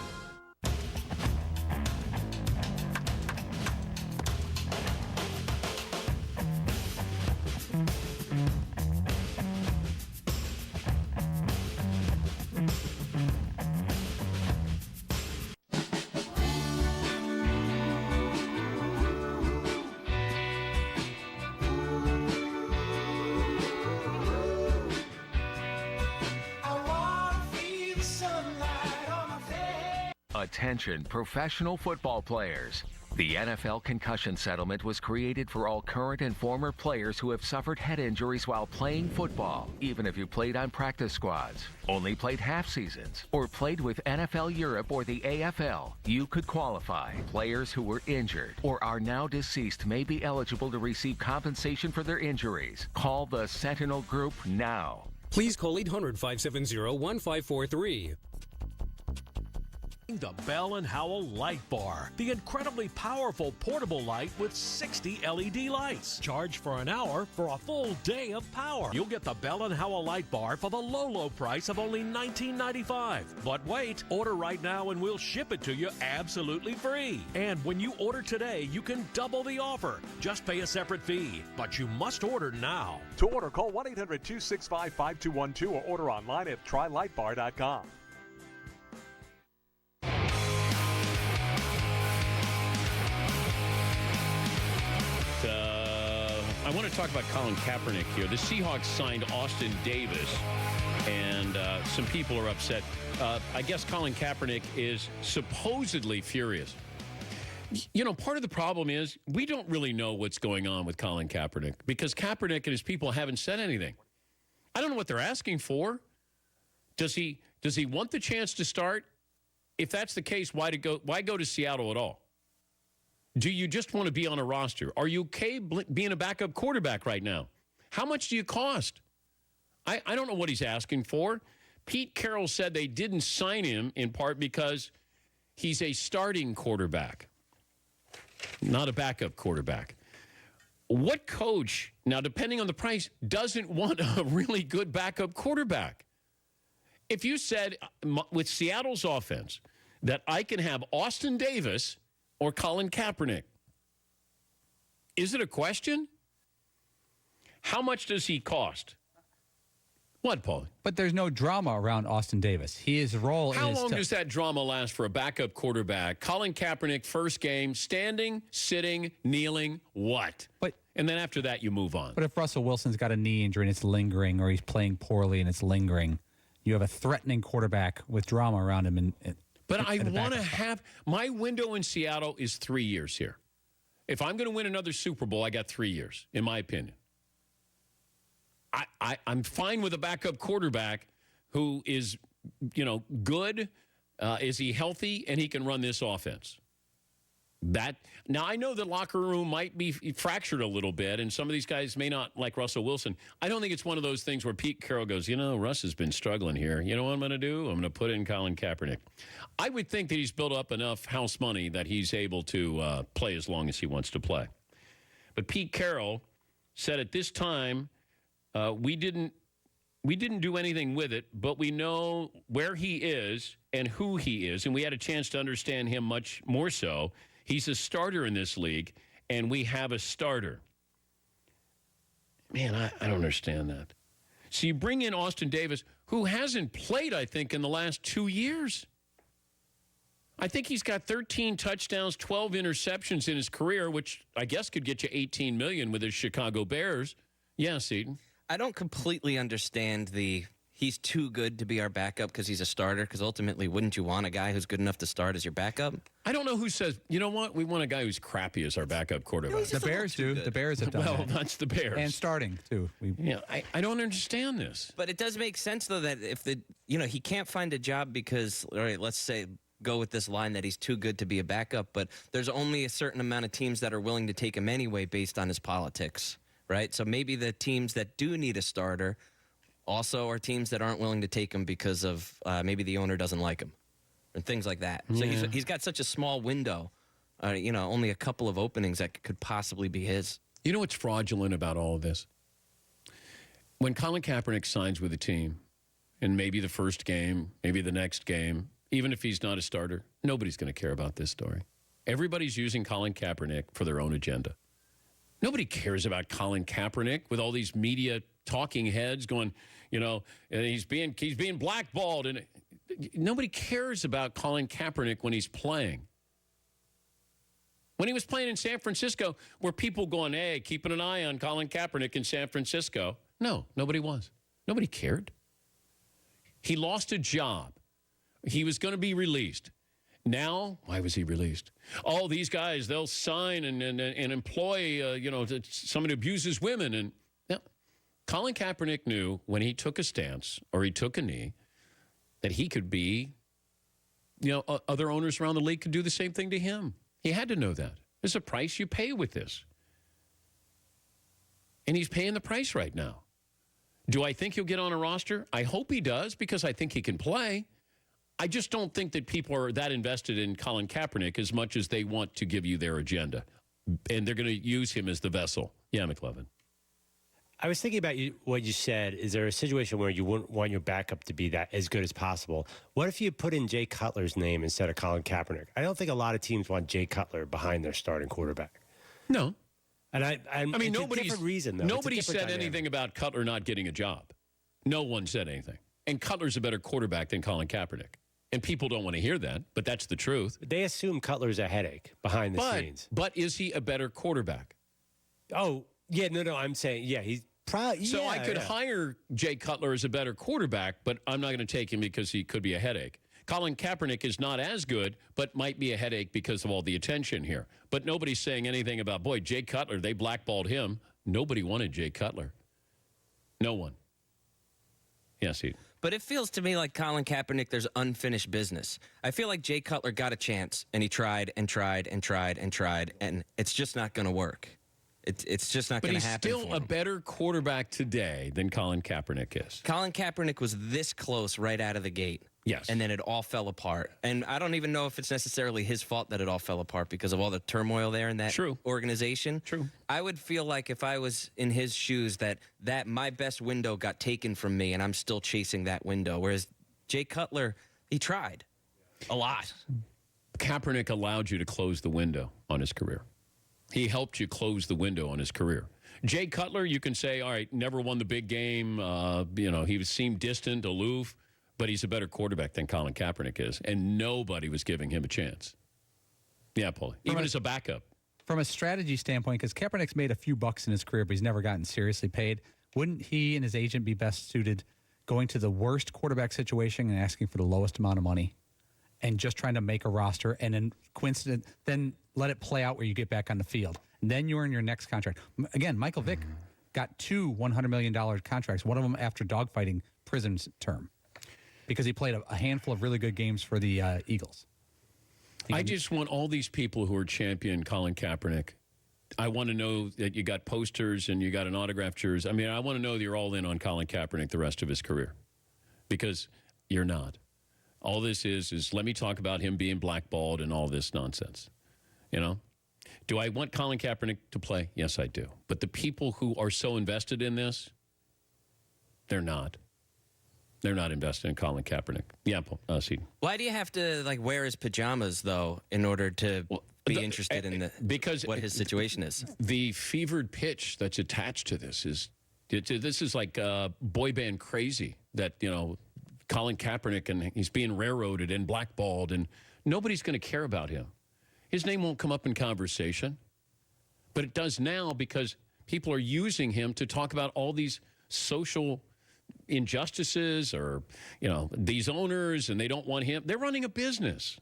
Attention professional football players. The NFL concussion settlement was created for all current and former players who have suffered head injuries while playing football, even if you played on practice squads, only played half seasons, or played with NFL Europe or the AFL. You could qualify. Players who were injured or are now deceased may be eligible to receive compensation for their injuries. Call the Sentinel Group now. Please call 800-570-1543. The Bell & Howell Light Bar, the incredibly powerful portable light with 60 LED lights. Charge for an hour for a full day of power. You'll get the Bell & Howell Light Bar for the low price of only $19.95. But wait, order right now and we'll ship it to you absolutely free. And when you order today, you can double the offer. Just pay a separate fee, but you must order now. To order, call 1-800-265-5212 or order online at trylightbar.com. I want to talk about Colin Kaepernick here. The Seahawks signed Austin Davis, and some people are upset. I guess Colin Kaepernick is supposedly furious. You know, part of the problem is we don't really know what's going on with Colin Kaepernick because Kaepernick and his people haven't said anything. I don't know what they're asking for. Does he want the chance to start? If that's the case, why go to Seattle at all? Do you just want to be on a roster? Are you okay being a backup quarterback right now? How much do you cost? I don't know what he's asking for. Pete Carroll said they didn't sign him in part because he's a starting quarterback, not a backup quarterback. What coach, now depending on the price, doesn't want a really good backup quarterback? If you said with Seattle's offense that I can have Austin Davis or Colin Kaepernick, is it a question? How much does he cost? What, Paul? But there's no drama around Austin Davis. His role How is long does that drama last for a backup quarterback? Colin Kaepernick, first game, standing, sitting, kneeling, what? And then after that, you move on. But if Russell Wilson's got a knee injury and it's lingering, or he's playing poorly and it's lingering, you have a threatening quarterback with drama around him. But I want to have my window in Seattle is 3 years here. If I'm going to win another Super Bowl, I got 3 years, in my opinion. I'm fine with a backup quarterback who is, good. Is he healthy and he can run this offense? Now, I know the locker room might be fractured a little bit, and some of these guys may not like Russell Wilson. I don't think it's one of those things where Pete Carroll goes, Russ has been struggling here. You know what I'm going to do? I'm going to put in Colin Kaepernick. I would think that he's built up enough house money that he's able to play as long as he wants to play. But Pete Carroll said at this time, we didn't do anything with it, but we know where he is and who he is, and we had a chance to understand him much more so. He's a starter in this league, and we have a starter. Man, I don't understand that. So you bring in Austin Davis, who hasn't played, I think, in the last 2 years. I think he's got 13 touchdowns, 12 interceptions in his career, which I guess could get you $18 million with his Chicago Bears. Yes, Eden. I don't completely understand he's too good to be our backup because he's a starter, because ultimately, wouldn't you want a guy who's good enough to start as your backup? I don't know who says, you know what, we want a guy who's crappy as our backup quarterback. The Bears do. The Bears have done that. Well, that's the Bears. And starting, too. I don't understand this. But it does make sense, though, that if he can't find a job because, all right, let's say, go with this line that he's too good to be a backup, but there's only a certain amount of teams that are willing to take him anyway based on his politics, right? So maybe the teams that do need a starter also are teams that aren't willing to take him because of maybe the owner doesn't like him and things like that. So he's got such a small window, only a couple of openings that could possibly be his. You know what's fraudulent about all of this? When Colin Kaepernick signs with a team, and maybe the first game, maybe the next game, even if he's not a starter, nobody's going to care about this story. Everybody's using Colin Kaepernick for their own agenda. Nobody cares about Colin Kaepernick with all these media talking heads going, he's being blackballed. And nobody cares about Colin Kaepernick when he's playing. When he was playing in San Francisco, were people going, hey, keeping an eye on Colin Kaepernick in San Francisco? No, nobody was. Nobody cared. He lost a job. He was going to be released. Now, why was he released? Oh, these guys, they'll sign and employ, somebody abuses women. And Colin Kaepernick knew when he took a stance or he took a knee that he could be, other owners around the league could do the same thing to him. He had to know that. There's a price you pay with this. And he's paying the price right now. Do I think he'll get on a roster? I hope he does because I think he can play. I just don't think that people are that invested in Colin Kaepernick as much as they want to give you their agenda. And they're going to use him as the vessel. Yeah, McLevin. I was thinking about what you said. Is there a situation where you wouldn't want your backup to be that as good as possible? What if you put in Jay Cutler's name instead of Colin Kaepernick? I don't think a lot of teams want Jay Cutler behind their starting quarterback. No. And I mean, nobody said dynamic. anything about Cutler not getting a job. No one said anything. And Cutler's a better quarterback than Colin Kaepernick. And people don't want to hear that, but that's the truth. They assume Cutler's a headache behind the scenes. But is he a better quarterback? Oh, yeah, no, I'm saying, yeah, he's probably. So I could hire Jay Cutler as a better quarterback, but I'm not going to take him because he could be a headache. Colin Kaepernick is not as good, but might be a headache because of all the attention here. But nobody's saying anything about, boy, Jay Cutler, they blackballed him. Nobody wanted Jay Cutler. No one. Yes, he. But it feels to me like Colin Kaepernick, there's unfinished business. I feel like Jay Cutler got a chance, and he tried and tried and tried and tried, and it's just not going to work. It's just not going to happen. But he's still a better quarterback today than Colin Kaepernick is. Colin Kaepernick was this close right out of the gate. Yes. And then it all fell apart. And I don't even know if it's necessarily his fault that it all fell apart because of all the turmoil there in that organization. True. I would feel like if I was in his shoes that my best window got taken from me and I'm still chasing that window. Whereas Jay Cutler, he tried a lot. Kaepernick allowed you to close the window on his career. He helped you close the window on his career. Jay Cutler, you can say, all right, never won the big game. He seemed distant, aloof. But he's a better quarterback than Colin Kaepernick is, and nobody was giving him a chance. Yeah, Paulie, even as a backup. From a strategy standpoint, because Kaepernick's made a few bucks in his career, but he's never gotten seriously paid, wouldn't he and his agent be best suited going to the worst quarterback situation and asking for the lowest amount of money and just trying to make a roster and then let it play out where you get back on the field? And then you're in your next contract. Again, Michael Vick got 2 $100 million contracts, one of them after dogfighting prison term, because he played a handful of really good games for the Eagles. I just want all these people who are champion Colin Kaepernick. I want to know that you got posters and you got an autographed jersey. I mean, I want to know that you're all in on Colin Kaepernick the rest of his career, because you're not. All this is let me talk about him being blackballed and all this nonsense. Do I want Colin Kaepernick to play? Yes, I do. But the people who are so invested in this, they're not. They're not invested in Colin Kaepernick. Yeah, Seton. Why do you have to wear his pajamas though in order to be interested in what his situation is? The fevered pitch that's attached to this is like boy band crazy. That Colin Kaepernick, and he's being railroaded and blackballed, and nobody's going to care about him. His name won't come up in conversation, but it does now because people are using him to talk about all these social injustices or, these owners, and they don't want him. They're running a business.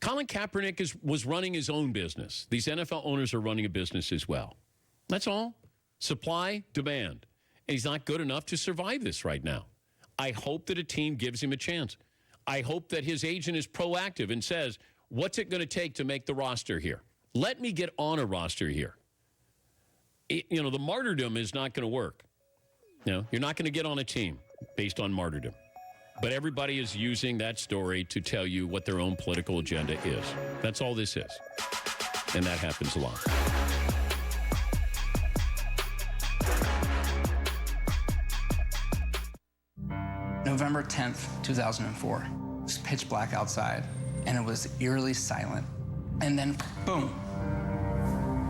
Colin Kaepernick was running his own business. These NFL owners are running a business as well. That's all. Supply, demand. And he's not good enough to survive this right now. I hope that a team gives him a chance. I hope that his agent is proactive and says, what's it going to take to make the roster here? Let me get on a roster here. The martyrdom is not going to work. You're not going to get on a team based on martyrdom. But everybody is using that story to tell you what their own political agenda is. That's all this is. And that happens a lot. November 10th, 2004. It was pitch black outside, and it was eerily silent. And then, boom.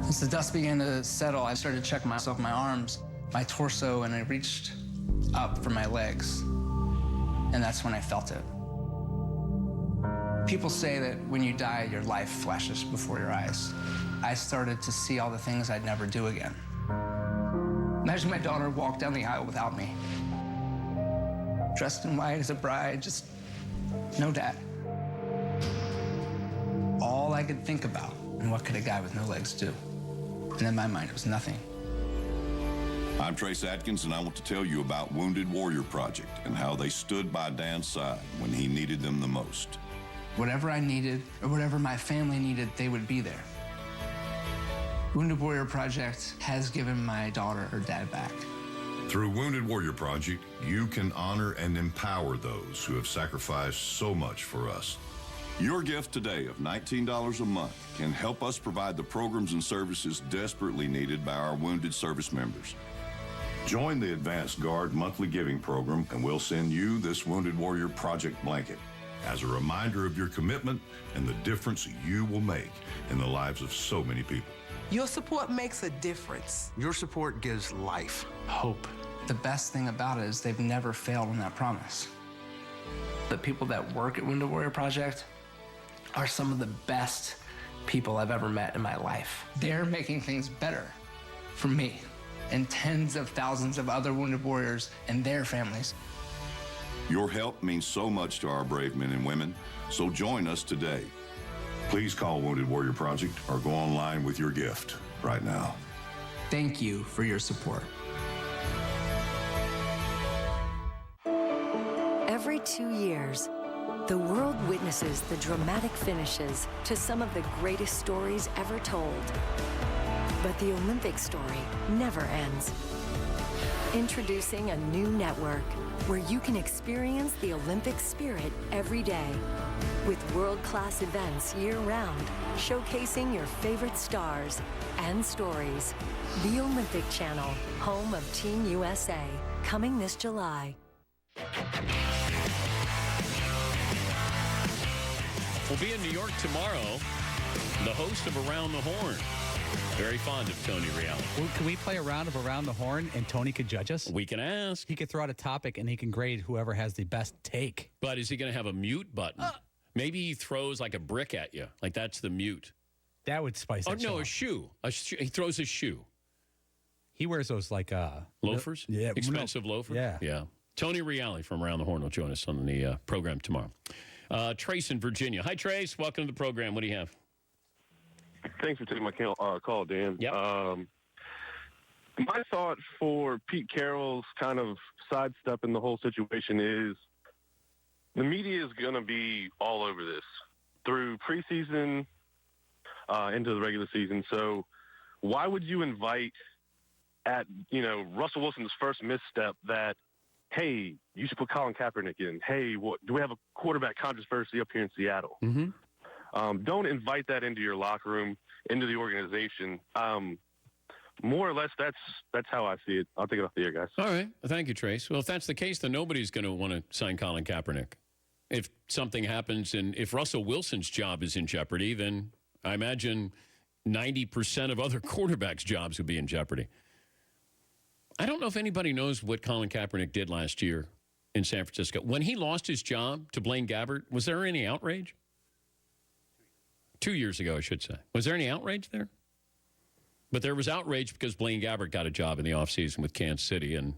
As the dust began to settle, I started to check myself, my arms, my torso, and I reached up for my legs. And that's when I felt it. People say that when you die, your life flashes before your eyes. I started to see all the things I'd never do again. Imagine my daughter walked down the aisle without me. Dressed in white as a bride, just no dad. All I could think about, and what could a guy with no legs do? And in my mind, it was nothing. I'm Trace Atkins, and I want to tell you about Wounded Warrior Project and how they stood by Dan's side when he needed them the most. Whatever I needed, or whatever my family needed, they would be there. Wounded Warrior Project has given my daughter her dad back. Through Wounded Warrior Project, you can honor and empower those who have sacrificed so much for us. Your gift today of $19 a month can help us provide the programs and services desperately needed by our wounded service members. Join the Advanced Guard monthly giving program, and we'll send you this Wounded Warrior Project blanket as a reminder of your commitment and the difference you will make in the lives of so many people. Your support makes a difference. Your support gives life, hope. The best thing about it is they've never failed on that promise. The people that work at Wounded Warrior Project are some of the best people I've ever met in my life. They're making things better for me and tens of thousands of other Wounded Warriors and their families. Your help means so much to our brave men and women, so join us today. Please call Wounded Warrior Project or go online with your gift right now. Thank you for your support. Every 2 years, the world witnesses the dramatic finishes to some of the greatest stories ever told. But the Olympic story never ends. Introducing a new network where you can experience the Olympic spirit every day with world-class events year-round, showcasing your favorite stars and stories. The Olympic Channel, home of Team USA, coming this July. We'll be in New York tomorrow. The host of Around the Horn. Very fond of Tony Reale. Well, can we play a round of Around the Horn and Tony could judge us? We can ask. He could throw out a topic and he can grade whoever has the best take. But is he going to have a mute button? Maybe he throws like a brick at you. Like that's the mute. That would spice it up. Oh, no, a shoe. He throws a shoe. He wears those like... loafers? Yeah. Expensive loafers? Yeah. Yeah. Tony Reale from Around the Horn will join us on the program tomorrow. Trace in Virginia. Hi, Trace. Welcome to the program. What do you have? Thanks for taking my call, Dan. Yep. My thought for Pete Carroll's kind of sidestepping the whole situation is the media is going to be all over this through preseason into the regular season. So why would you invite at, Russell Wilson's first misstep that, hey, you should put Colin Kaepernick in. Hey, do we have a quarterback controversy up here in Seattle? Mm-hmm. Don't invite that into your locker room, into the organization. More or less, that's how I see it. I'll take it off the air, guys. All right. Thank you, Trace. Well, if that's the case, then nobody's going to want to sign Colin Kaepernick. If something happens and if Russell Wilson's job is in jeopardy, then I imagine 90% of other quarterbacks' jobs would be in jeopardy. I don't know if anybody knows what Colin Kaepernick did last year in San Francisco. When he lost his job to Blaine Gabbert, was there any outrage? 2 years ago, I should say. Was there any outrage there? But there was outrage because Blaine Gabbert got a job in the offseason with Kansas City, and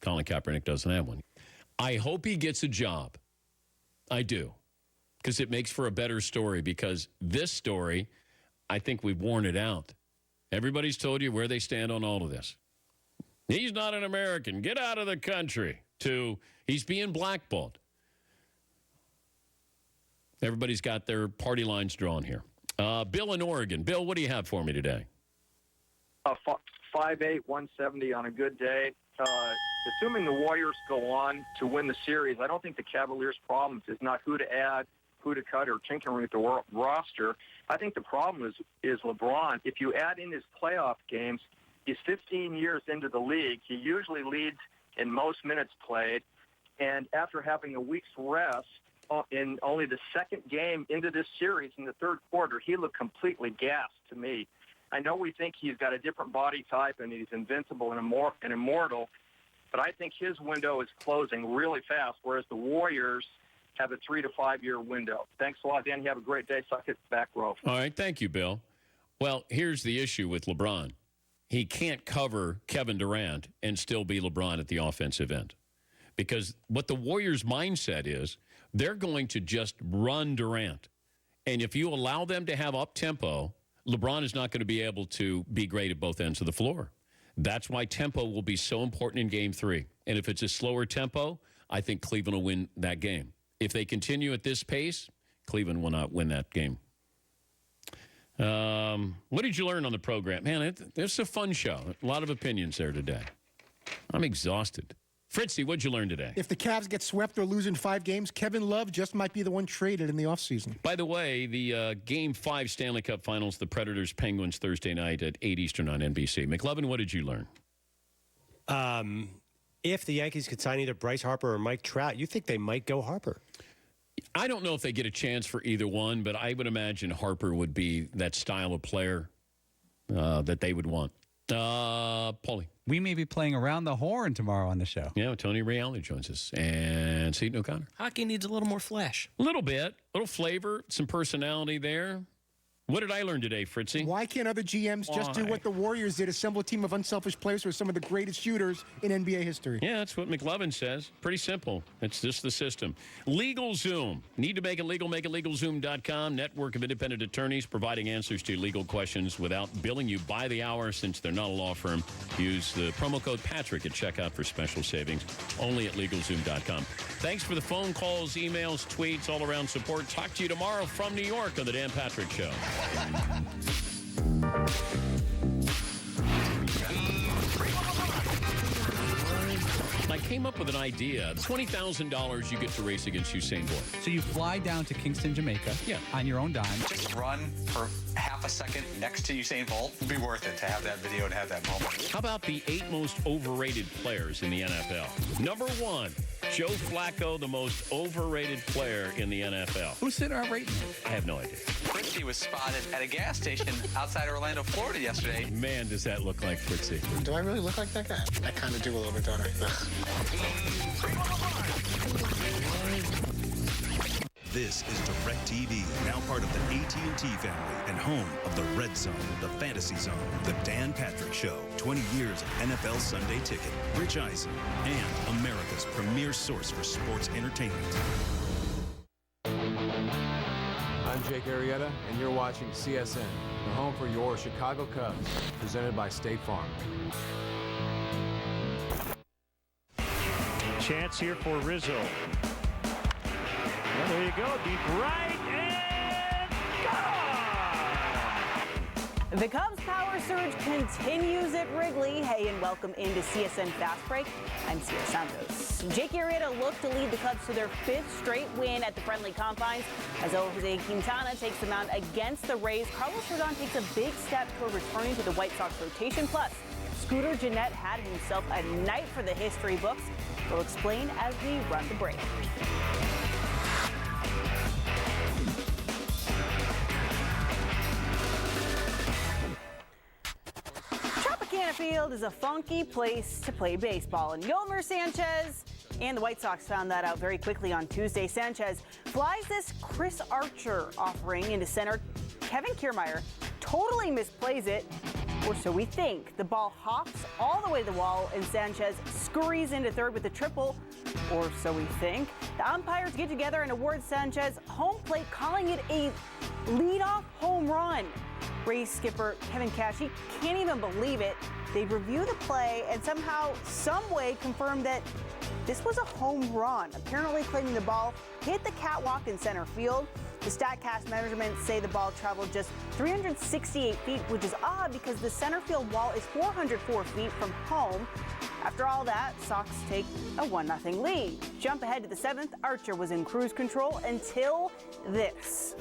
Colin Kaepernick doesn't have one. I hope he gets a job. I do. Because it makes for a better story, because this story, I think we've worn it out. Everybody's told you where they stand on all of this. He's not an American. Get out of the country. To he's being blackballed. Everybody's got their party lines drawn here. Bill in Oregon. Bill, what do you have for me today? 5'8", 170 on a good day. Assuming the Warriors go on to win the series, I don't think the Cavaliers' problem is not who to add, who to cut, or tinkering with the roster. I think the problem is LeBron. If you add in his playoff games, he's 15 years into the league. He usually leads in most minutes played. And after having a week's rest in only the second game into this series in the third quarter, he looked completely gassed to me. I know we think he's got a different body type and he's invincible and immortal, but I think his window is closing really fast, whereas the Warriors have a 3 to 5 year window. Thanks a lot, Dan. You have a great day. Suck it, back row. All right, thank you, Bill. Well, here's the issue with LeBron. He can't cover Kevin Durant and still be LeBron at the offensive end. Because what the Warriors' mindset is, they're going to just run Durant. And if you allow them to have up-tempo, LeBron is not going to be able to be great at both ends of the floor. That's why tempo will be so important in Game 3. And if it's a slower tempo, I think Cleveland will win that game. If they continue at this pace, Cleveland will not win that game. What did you learn on the program? Man, it's a fun show. A lot of opinions there today. I'm exhausted. Fritzy, what'd you learn today? If the Cavs get swept or lose in 5 games, Kevin Love just might be the one traded in the offseason. By the way, the Game 5 Stanley Cup Finals, the Predators-Penguins Thursday night at 8 Eastern on NBC. McLovin, what did you learn? If the Yankees could sign either Bryce Harper or Mike Trout, you think they might go Harper? I don't know if they get a chance for either one, but I would imagine Harper would be that style of player that they would want. Paulie. We may be playing around the horn tomorrow on the show. Yeah, Tony Reale joins us. And Seton O'Connor. Hockey needs a little more flash. A little bit. A little flavor, some personality there. What did I learn today, Fritzy? Why can't other GMs just do what the Warriors did, assemble a team of unselfish players who are some of the greatest shooters in NBA history? Yeah, that's what McLovin says. Pretty simple. It's just the system. LegalZoom. Need to make it legal? Make it LegalZoom.com. Network of independent attorneys providing answers to legal questions without billing you by the hour since they're not a law firm. Use the promo code Patrick at checkout for special savings. Only at LegalZoom.com. Thanks for the phone calls, emails, tweets, all-around support. Talk to you tomorrow from New York on The Dan Patrick Show. I came up with an idea. $20,000 you get to race against Usain Bolt. So you fly down to Kingston, Jamaica on your own dime. Just run for half a second next to Usain Bolt. It'd be worth it to have that video and have that moment. How about the 8 most overrated players in the NFL? Number 1, Joe Flacco, the most overrated player in the NFL. Who's in our rating? I have no idea. Fritzy was spotted at a gas station outside Orlando, Florida yesterday. Man, does that look like Fritzy. Do I really look like that guy? I kind of do a little bit, don't I? This is DirecTV, now part of the AT&T family and home of the Red Zone, the Fantasy Zone, the Dan Patrick Show, 20 years of NFL Sunday Ticket, Rich Eisen, and America's premier source for sports entertainment. I'm Jake Arrieta, and you're watching CSN, the home for your Chicago Cubs, presented by State Farm. Chance here for Rizzo. Well, there you go, deep right, and gone! The Cubs' power surge continues at Wrigley. Hey, and welcome into CSN Fast Break. I'm Sierra Santos. Jake Arrieta looked to lead the Cubs to their 5th straight win at the friendly confines as Jose Quintana takes the mound against the Rays. Carlos Rodon takes a big step toward returning to the White Sox rotation. Plus, Scooter Gennett had himself a night for the history books. We'll explain as we run the break. Tropicana Field is a funky place to play baseball, and Yolmer Sanchez and the White Sox found that out very quickly on Tuesday. Sanchez flies this Chris Archer offering into center. Kevin Kiermaier totally misplays it, or so we think. The ball hops all the way to the wall, and Sanchez scurries into third with a triple, or so we think. The umpires get together and award Sanchez home plate, calling it a leadoff home run. Rays skipper Kevin Cash, he can't even believe it. They review the play and somehow, some way confirmed that this was a home run, apparently claiming the ball hit the catwalk in center field. The StatCast measurements say the ball traveled just 368 feet, which is odd because the center field wall is 404 feet from home. After all that, Sox take a 1-0 lead. Jump ahead to the 7th. Archer was in cruise control until this.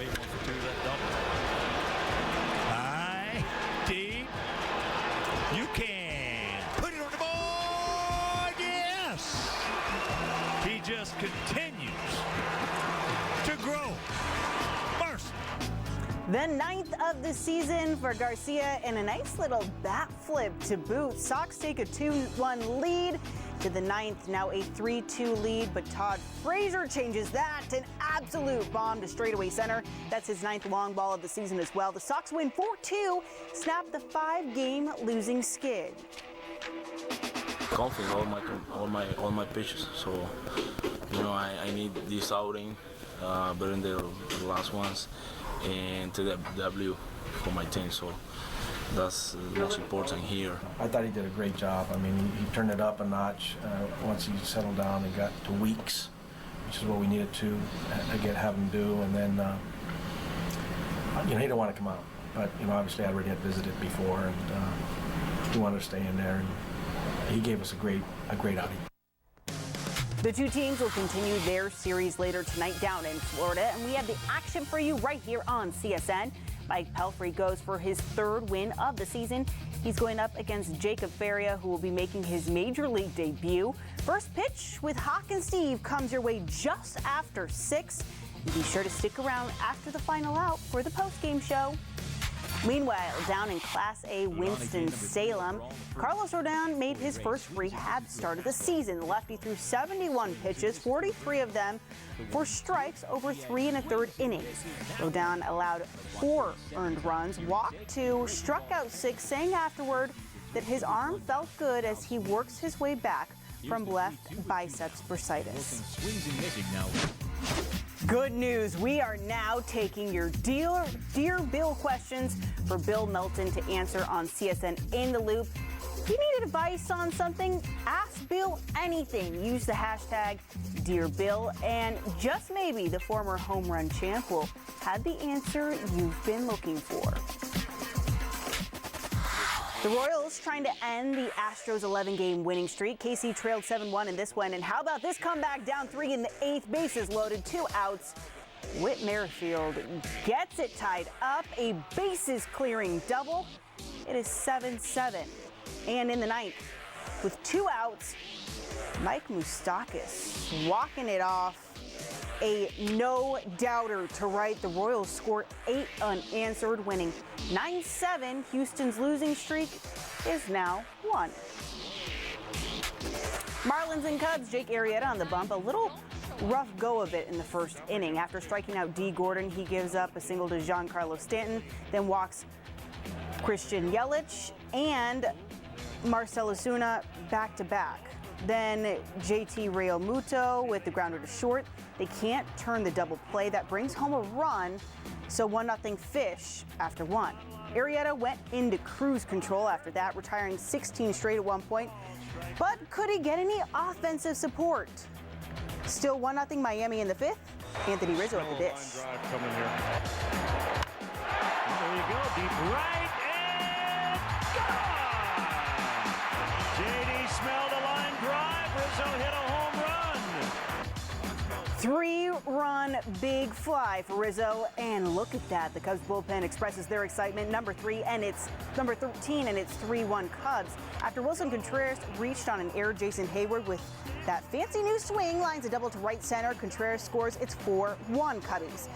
High, deep, you can put it on the board, yes! He just continues to grow. Mercy. The 9th of the season for Garcia and a nice little bat flip to boot. Sox take a 2-1 lead to the 9th, now a 3-2 lead, but Todd Frazier changes that. An absolute bomb to straightaway center. That's his 9th long ball of the season as well. The Sox win 4-2, snap the 5-game losing skid. Confident all my pitches, so I need this outing better than the last ones, and to the W for my team, so that's the most important here. I thought he did a great job. I mean, he turned it up a notch once he settled down and got to weeks, which is what we needed to have him do. And then, he didn't want to come out, but obviously I already had visited before, and he wanted to stay in there, and he gave us a great outing. The two teams will continue their series later tonight down in Florida, and we have the action for you right here on CSN. Mike Pelfrey goes for his 3rd win of the season. He's going up against Jacob Faria, who will be making his major league debut. First pitch with Hawk and Steve comes your way just after 6. Be sure to stick around after the final out for the postgame show. Meanwhile, down in Class A Winston-Salem, Carlos Rodon made his first rehab start of the season. The lefty threw 71 pitches, 43 of them for strikes over 3 1/3 innings. Rodon allowed 4 earned runs, walked 2, struck out 6, saying afterward that his arm felt good as he works his way back from left biceps bursitis. Good news, we are now taking your Dear Bill questions for Bill Melton to answer on CSN In the Loop. If you need advice on something, ask Bill anything. Use the hashtag Dear Bill, and just maybe the former home run champ will have the answer you've been looking for. The Royals trying to end the Astros' 11-game winning streak. KC trailed 7-1 in this one. And how about this comeback down 3 in the 8th, bases loaded, 2 outs. Whit Merrifield gets it tied up. A bases-clearing double. It is 7-7. And in the 9th, with 2 outs, Mike Moustakas walking it off. A no-doubter to right. The Royals scored 8 unanswered, winning 9-7. Houston's losing streak is now 1. Marlins and Cubs, Jake Arrieta on the bump. A little rough go of it in the first inning. After striking out D. Gordon, he gives up a single to Giancarlo Stanton, then walks Christian Yelich and Marcell Ozuna back-to-back. Then JT Realmuto with the grounder to short. They can't turn the double play. That brings home a run, so 1-0 Fish after 1. Arrieta went into cruise control after that, retiring 16 straight at one point. But could he get any offensive support? Still 1-0 Miami in the 5th. Anthony Rizzo at the dish. Drive coming here. There you go, deep right, and gone! JD smelled a line drive. Rizzo hit a home run. 3-run big fly for Rizzo, and look at that. The Cubs bullpen expresses their excitement. Number 13, and it's 3-1 Cubs. After Wilson Contreras reached on an error, Jason Hayward with that fancy new swing lines a double to right center. Contreras scores. It's 4-1 Cubbies.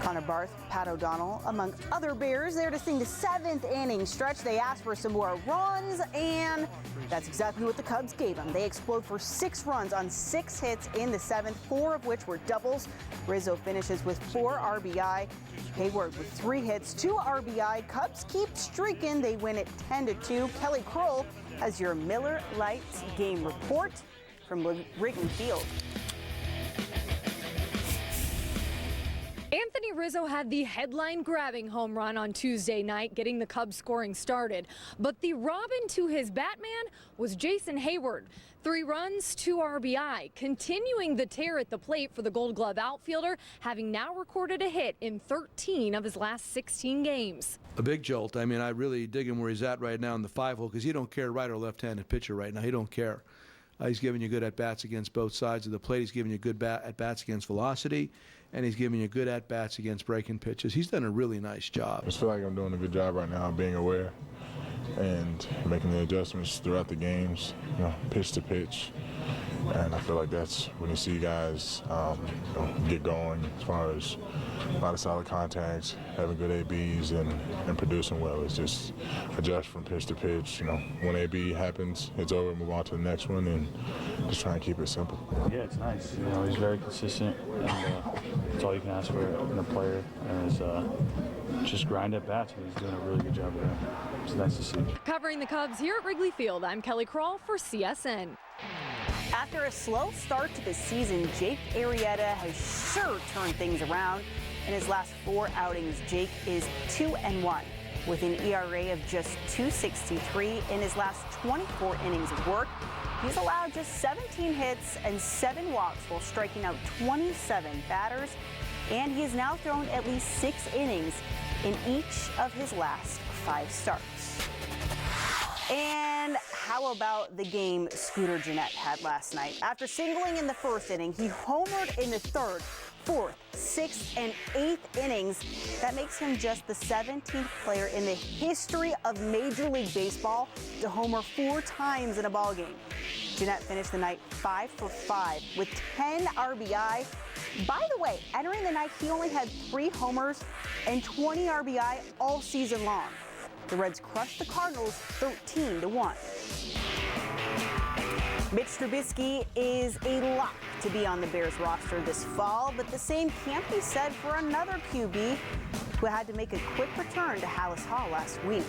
Connor Barth, Pat O'Donnell, among other Bears, there to sing the 7th inning stretch. They asked for some more runs, and that's exactly what the Cubs gave them. They explode for 6 runs on 6 hits in the 7th, 4 of which were doubles. Rizzo finishes with 4 RBI. Hayward with 3 hits, 2 RBI. Cubs keep streaking. They win it 10-2. Kelly Kroll has your Miller Lights game report from Wrigley Field. Anthony Rizzo had the headline-grabbing home run on Tuesday night, getting the Cubs scoring started. But the Robin to his Batman was Jason Hayward. 3 runs, 2 RBI, continuing the tear at the plate for the Gold Glove outfielder, having now recorded a hit in 13 of his last 16 games. A big jolt. I mean, I really dig him where he's at right now in the 5-hole because he don't care right or left-handed pitcher right now. He don't care. He's giving you good at-bats against both sides of the plate. He's giving you good at-bats against velocity, and he's giving you good at-bats against breaking pitches. He's done a really nice job. I just feel like I'm doing a good job right now, being aware and making the adjustments throughout the games, pitch to pitch. And I feel like that's when you see guys get going as far as a lot of solid contacts, having good ABs, and producing well. It's just adjust from pitch to pitch. When AB happens, it's over, move on to the next one, and just try and keep it simple. Yeah, it's nice. He's very consistent, and that's all you can ask for in a player. Is just grind at bats, and he's doing a really good job of that. It's nice to see. Covering the Cubs here at Wrigley Field, I'm Kelly Crawl for CSN. After a slow start to the season, Jake Arrieta has sure turned things around. In his last 4 outings, Jake is 2-1 with an ERA of just .263 in his last 24 innings of work. He's allowed just 17 hits and 7 walks while striking out 27 batters, and he has now thrown at least 6 innings in each of his last 5 starts. And how about the game Scooter Gennett had last night? After singling in the first inning, he homered in the 3rd, 4th, 6th, and 8th innings. That makes him just the 17th player in the history of Major League Baseball to homer 4 times in a ballgame. Gennett finished the night 5 for 5 with 10 RBI. By the way, entering the night, he only had 3 homers and 20 RBI all season long. The Reds crushed the Cardinals 13-1. Mitch Trubisky is a lock to be on the Bears roster this fall, but the same can't be said for another QB who had to make a quick return to Hallis Hall last week.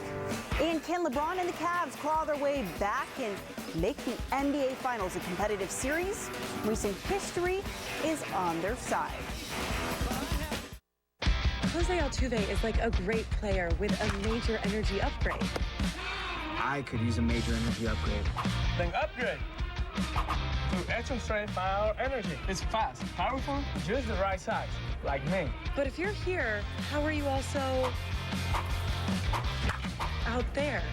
And can LeBron and the Cavs claw their way back and make the NBA Finals a competitive series? Recent history is on their side. Jose Altuve is like a great player with a major energy upgrade. I could use a major energy upgrade. Then upgrade to Extra Strength Power Energy. It's fast, powerful, just the right size, like me. But if you're here, how are you also out there?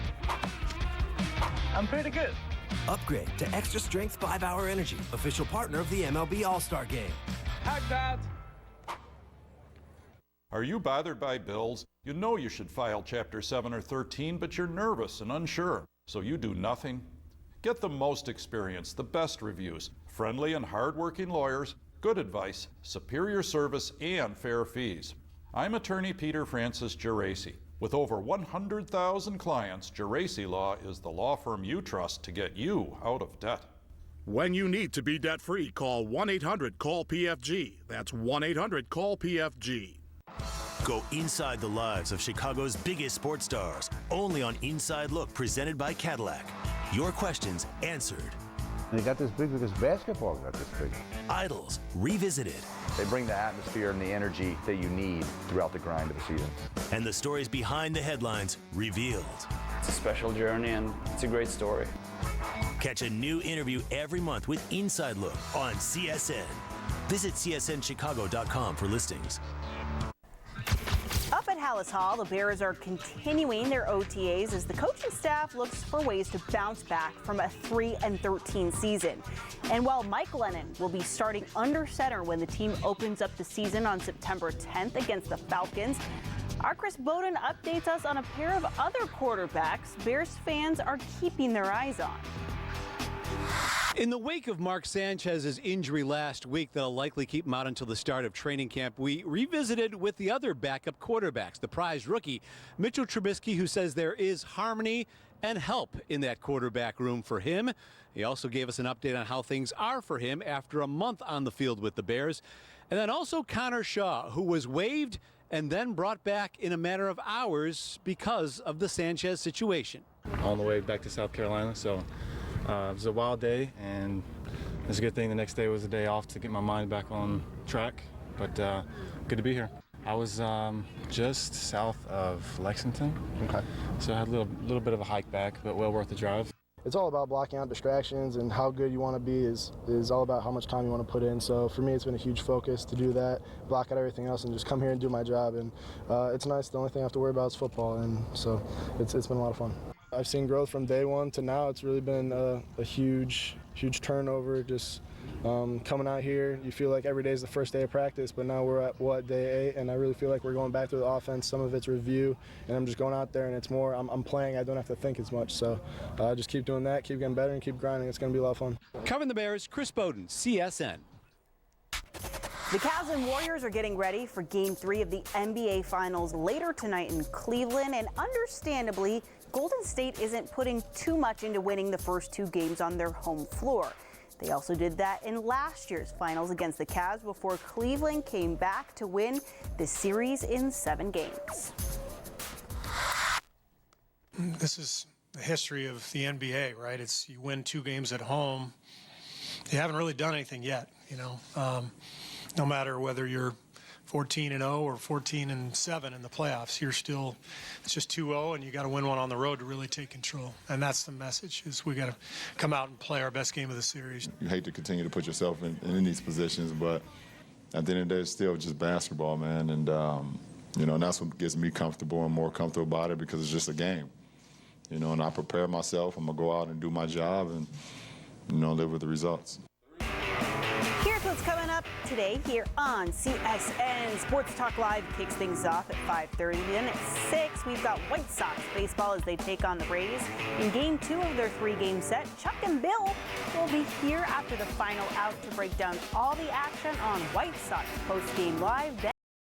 I'm pretty good. Upgrade to Extra Strength 5-Hour Energy, official partner of the MLB All-Star Game. Hack that. Are you bothered by bills? You know you should file Chapter 7 or 13, but you're nervous and unsure, so you do nothing? Get the most experience, the best reviews, friendly and hardworking lawyers, good advice, superior service, and fair fees. I'm attorney Peter Francis Geraci. With over 100,000 clients, Geraci Law is the law firm you trust to get you out of debt. When you need to be debt-free, call 1-800-CALL-PFG. That's 1-800-CALL-PFG. Go inside the lives of Chicago's biggest sports stars, only on Inside Look, presented by Cadillac. Your questions answered. They got this big because basketball got this big. Idols revisited. They bring the atmosphere and the energy that you need throughout the grind of the season. And the stories behind the headlines revealed. It's a special journey and it's a great story. Catch a new interview every month with Inside Look on CSN. Visit csnchicago.com for listings. Up at Hallis Hall, the Bears are continuing their OTAs as the coaching staff looks for ways to bounce back from a 3-13 season. And while Mike Lennon will be starting under center when the team opens up the season on September 10th against the Falcons, our Chris Bowden updates us on a pair of other quarterbacks Bears fans are keeping their eyes on. In the wake of Mark Sanchez's injury last week that'll likely keep him out until the start of training camp, we revisited with the other backup quarterbacks, the prize rookie, Mitchell Trubisky, who says there is harmony and help in that quarterback room for him. He also gave us an update on how things are for him after a month on the field with the Bears. And then also Connor Shaw, who was waived and then brought back in a matter of hours because of the Sanchez situation. On the way back to South Carolina, so it was a wild day, and it's a good thing the next day was a day off to get my mind back on track. but good to be here. I was just south of Lexington, so I had a little bit of a hike back, but well worth the drive. It's all about blocking out distractions, and how good you want to be is all about how much time you want to put in. So for me, it's been a huge focus to do that, block out everything else, and just come here and do my job. And it's nice. The only thing I have to worry about is football, and so it's been a lot of fun. I've seen growth from day one to now. It's really been a huge turnover. Just coming out here, you feel like every day is the first day of practice, but now we're at day 8, and I really feel like we're going back through the offense. Some of it's review, and I'm just going out there, and it's more I'm playing. I don't have to think as much, so just keep doing that, keep getting better, and keep grinding. It's going to be a lot of fun. Covering the Bears, Chris Bowden, CSN. The Cavs and Warriors are getting ready for Game 3 of the NBA Finals later tonight in Cleveland, and understandably, Golden State isn't putting too much into winning the first 2 games on their home floor. They also did that in last year's finals against the Cavs before Cleveland came back to win the series in 7 games. This is the history of the NBA, right? It's you win 2 games at home. You haven't really done anything yet, you know. No matter whether you're 14-0 or 14-7 in the playoffs, you're still, it's just 2-0, and you got to win one on the road to really take control. And that's the message: is we got to come out and play our best game of the series. You hate to continue to put yourself in these positions, but at the end of the day, it's still just basketball, man. And you know, and that's what gets me comfortable and more comfortable about it, because it's just a game. You know, and I prepare myself. I'm gonna go out and do my job, and live with the results. Here's what's coming up today here on CSN. Sports Talk Live kicks things off at 5:30. Then at 6, we've got White Sox baseball as they take on the Rays. In Game 2 of their 3-game set, Chuck and Bill will be here after the final out to break down all the action on White Sox postgame live.